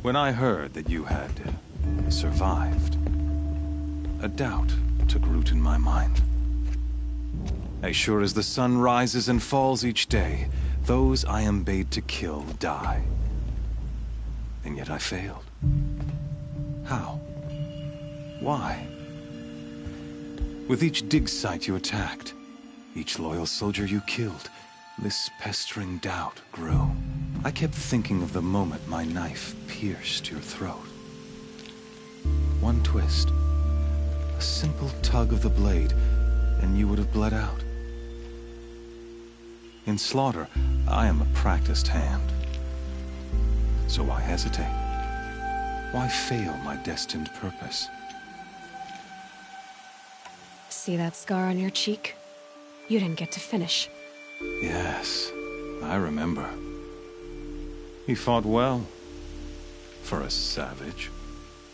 When I heard that you had survived, a doubt took root in my mind. As sure as the sun rises and falls each day, those I am bade to kill die. And yet I failed. How? Why? With each dig site you attacked, each loyal soldier you killed, this pestering doubt grew. I kept thinking of the moment my knife pierced your throat. One twist, a simple tug of the blade, and you would have bled out. In slaughter, I am a practiced hand. So why hesitate? Why fail my destined purpose? See that scar on your cheek? You didn't get to finish. Yes, I remember. He fought well. For a savage.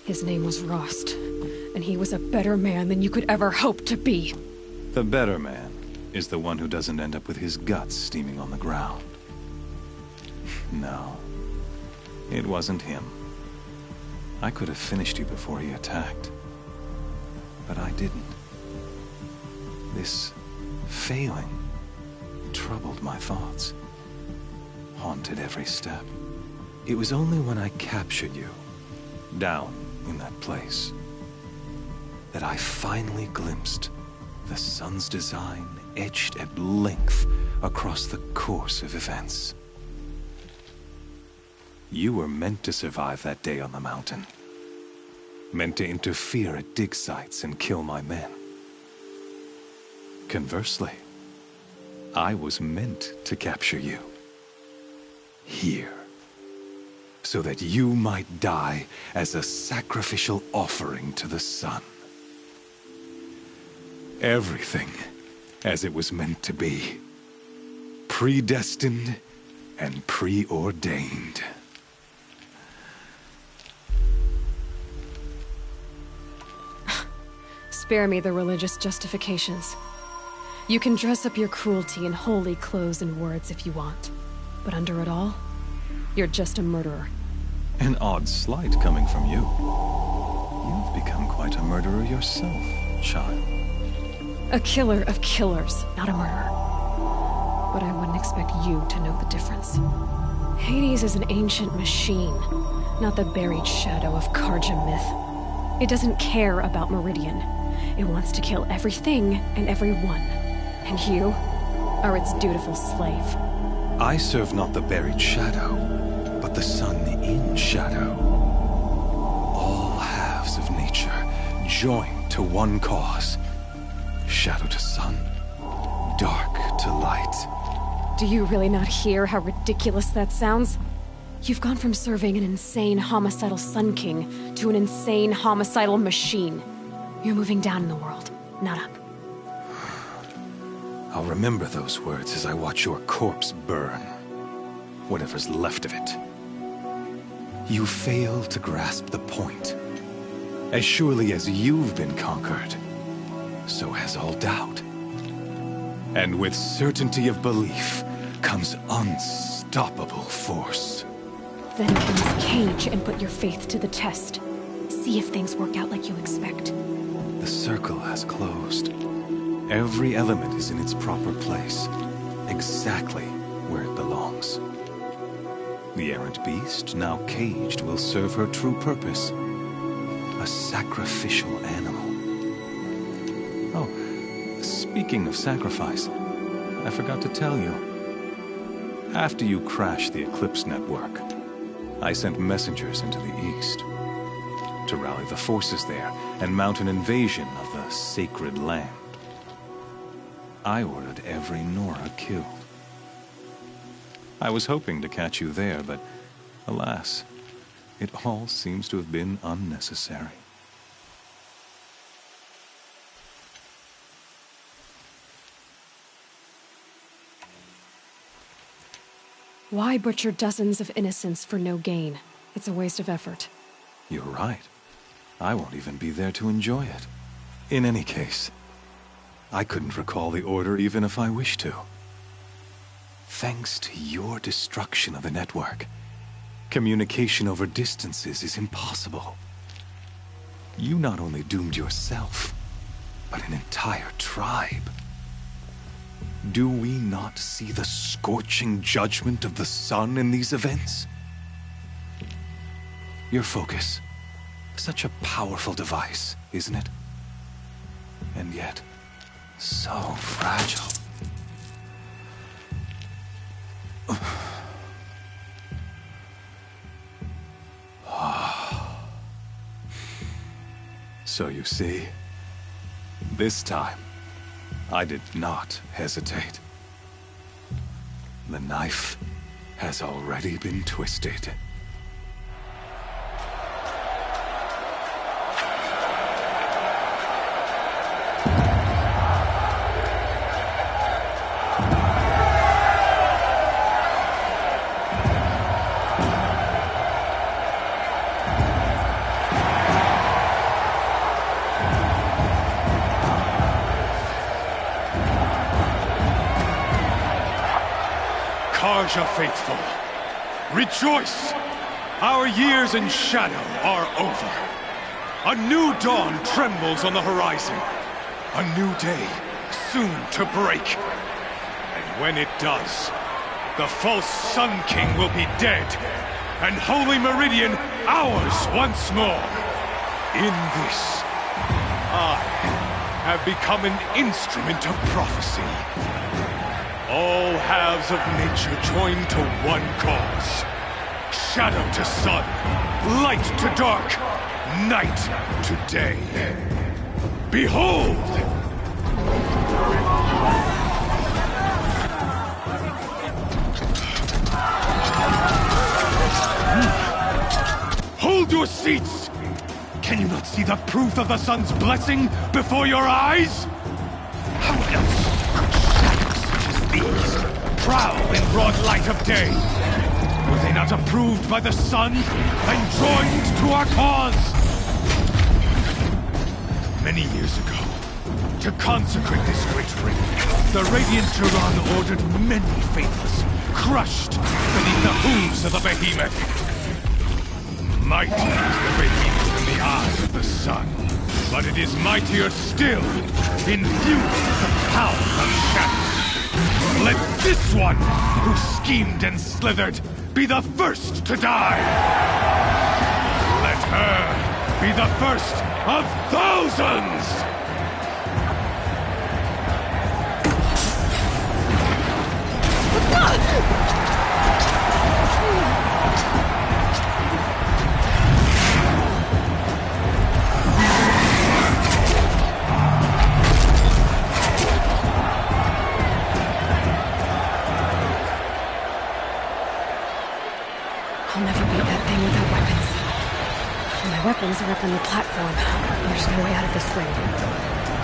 His name was Rost, and he was a better man than you could ever hope to be. The better man is the one who doesn't end up with his guts steaming on the ground. No, it wasn't him. I could have finished you before he attacked. But I didn't. This failing troubled my thoughts, haunted every step. It was only when I captured you, down in that place, that I finally glimpsed the sun's design etched at length across the course of events. You were meant to survive that day on the mountain. Meant to interfere at dig sites and kill my men. Conversely, I was meant to capture you. Here. So that you might die as a sacrificial offering to the sun. Everything as it was meant to be. Predestined and preordained. Spare me the religious justifications. You can dress up your cruelty in holy clothes and words if you want. But under it all, you're just a murderer. An odd slight coming from you. You've become quite a murderer yourself, child. A killer of killers, not a murderer. But I wouldn't expect you to know the difference. Hades is an ancient machine, not the buried shadow of Karja myth. It doesn't care about Meridian. It wants to kill everything and everyone. And you are its dutiful slave. I serve not the buried shadow, but the sun in shadow. All halves of nature joined to one cause. Shadow to sun, dark to light. Do you really not hear how ridiculous that sounds? You've gone from serving an insane homicidal Sun King to an insane homicidal machine. You're moving down in the world, not up. I'll remember those words as I watch your corpse burn. Whatever's left of it. You fail to grasp the point. As surely as you've been conquered, so has all doubt. And with certainty of belief comes unstoppable force. Then open this cage and put your faith to the test. See if things work out like you expect. The circle has closed. Every element is in its proper place, exactly where it belongs. The errant beast, now caged, will serve her true purpose. A sacrificial animal. Oh, speaking of sacrifice, I forgot to tell you. After you crashed the Eclipse network, I sent messengers into the east to rally the forces there and mount an invasion of the sacred land. I ordered every Nora killed. I was hoping to catch you there, but alas, it all seems to have been unnecessary. Why butcher dozens of innocents for no gain? It's a waste of effort. You're right. I won't even be there to enjoy it. In any case, I couldn't recall the order even if I wished to. Thanks to your destruction of the network, communication over distances is impossible. You not only doomed yourself, but an entire tribe. Do we not see the scorching judgment of the sun in these events? Your focus, such a powerful device, isn't it? And yet, so fragile. So you see, this time, I did not hesitate. The knife has already been twisted. Karja faithful, rejoice! Our years in shadow are over. A new dawn trembles on the horizon. A new day soon to break. And when it does, the false Sun King will be dead, and Holy Meridian ours once more. In this, I have become an instrument of prophecy. All halves of nature joined to one cause. Shadow to sun, light to dark, night to day. Behold! Hold your seats! Can you not see the proof of the sun's blessing before your eyes? How else these prowl in broad light of day? Were they not approved by the sun and joined to our cause? Many years ago, to consecrate this great ring, the Radiant Turan ordered many faithless crushed beneath the hooves of the behemoth. Mighty is the behemoth in the eyes of the sun, but it is mightier still, infused with the power of shadow. Let this one, who schemed and slithered, be the first to die! Let her be the first of thousands! I'll never beat that thing without weapons. And my weapons are up on the platform. There's no way out of this ring.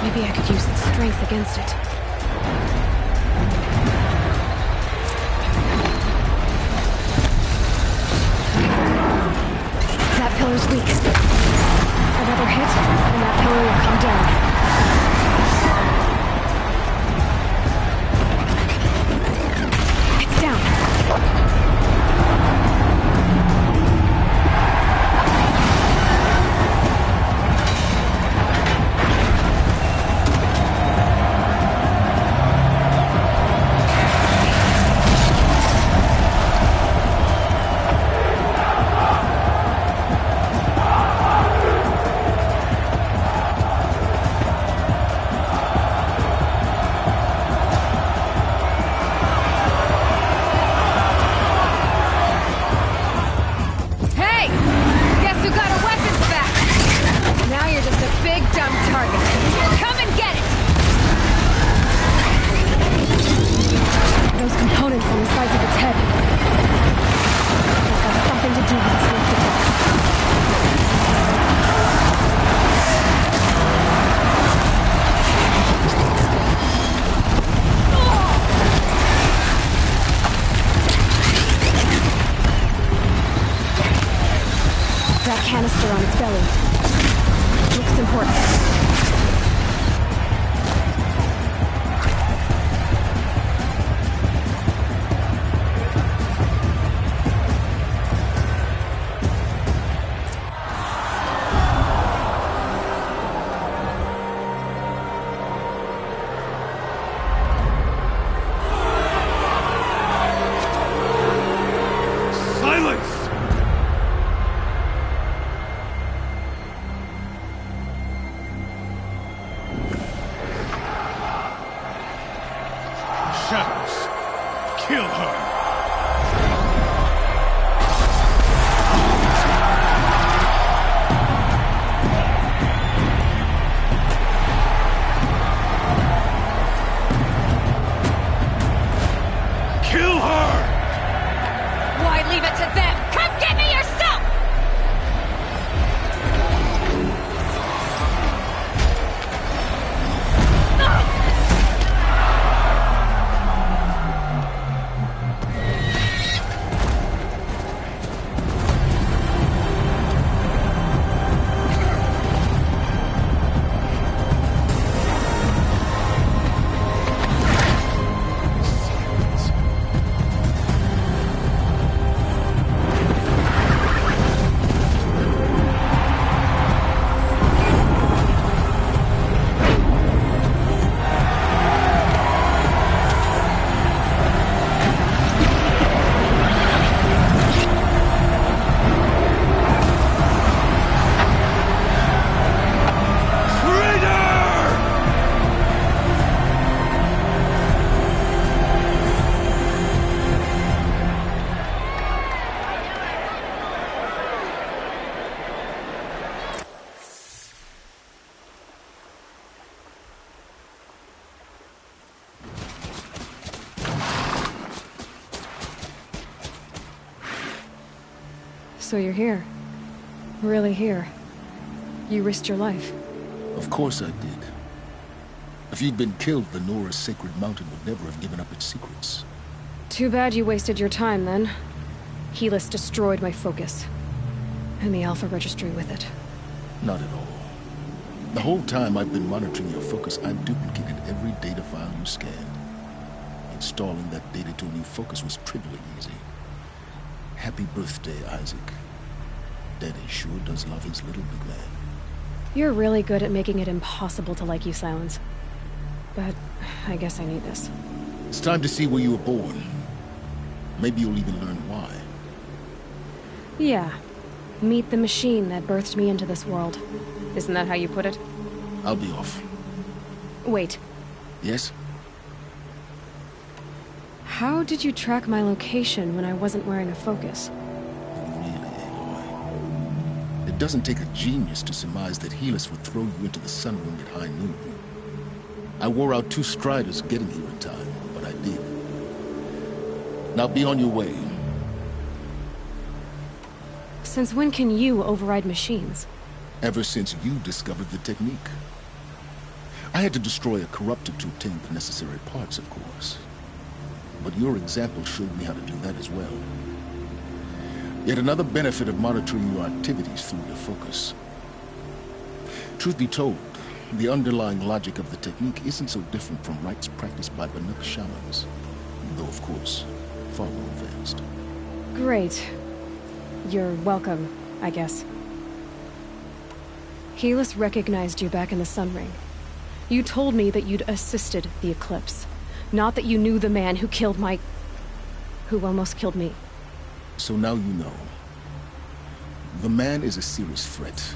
Maybe I could use its strength against it. That pillar's weak. Another hit, and that pillar will come down. It's down. Canister on its belly. Looks important. So you're here. Really here. You risked your life. Of course I did. If you'd been killed, the Nora's sacred mountain would never have given up its secrets. Too bad you wasted your time, then. Helis destroyed my focus. And the Alpha Registry with it. Not at all. The whole time I've been monitoring your focus, I've duplicated every data file you scanned. Installing that data to a new focus was trivially easy. Happy birthday, Isaac. Daddy sure does love his little big man. You're really good at making it impossible to like you, Silence. But I guess I need this. It's time to see where you were born. Maybe you'll even learn why. Yeah. Meet the machine that birthed me into this world. Isn't that how you put it? I'll be off. Wait. Yes? How did you track my location when I wasn't wearing a focus? Really, Aloy. It doesn't take a genius to surmise that Helis would throw you into the Sunring at high noon. I wore out 2 Striders getting here in time, but I did. Now be on your way. Since when can you override machines? Ever since you discovered the technique. I had to destroy a corruptor to obtain the necessary parts, of course. But your example showed me how to do that as well. Yet another benefit of monitoring your activities through your focus. Truth be told, the underlying logic of the technique isn't so different from rites practiced by Banuk shamans, though of course, far more advanced. Great. You're welcome, I guess. Helis recognized you back in the Sunring. You told me that you'd assisted the Eclipse, not that you knew the man who killed who almost killed me. So now you know. The man is a serious threat.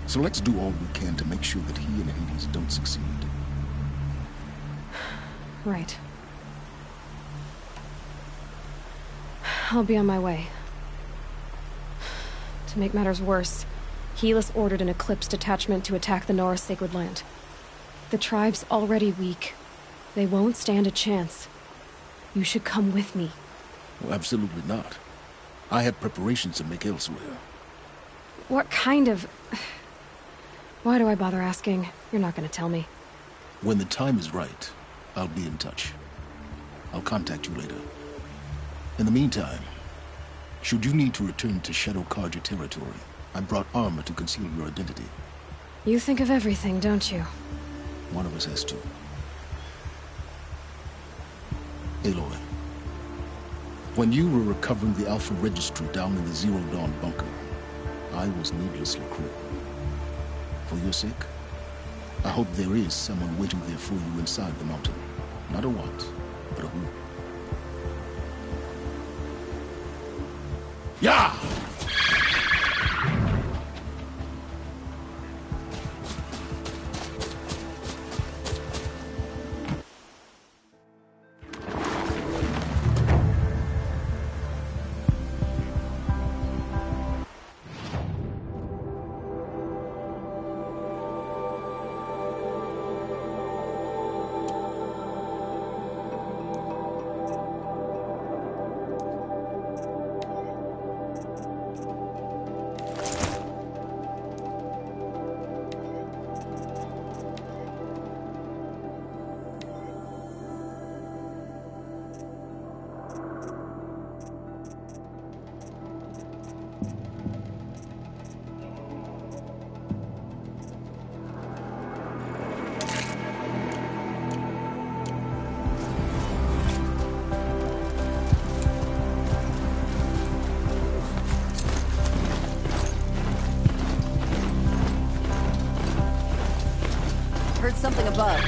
So let's do all we can to make sure that he and Hades don't succeed. Right. I'll be on my way. To make matters worse, Helis ordered an Eclipse detachment to attack the Nora Sacred Land. The tribe's already weak. They won't stand a chance. You should come with me. Well, absolutely not. I have preparations to make elsewhere. What kind of... Why do I bother asking? You're not gonna tell me. When the time is right, I'll be in touch. I'll contact you later. In the meantime, should you need to return to Shadow Carja territory, I brought armor to conceal your identity. You think of everything, don't you? One of us has to. Aloy, when you were recovering the Alpha Registry down in the Zero Dawn bunker, I was needlessly cruel. For your sake, I hope there is someone waiting there for you inside the mountain. Not a what, but a who. Yeah! Heard something above.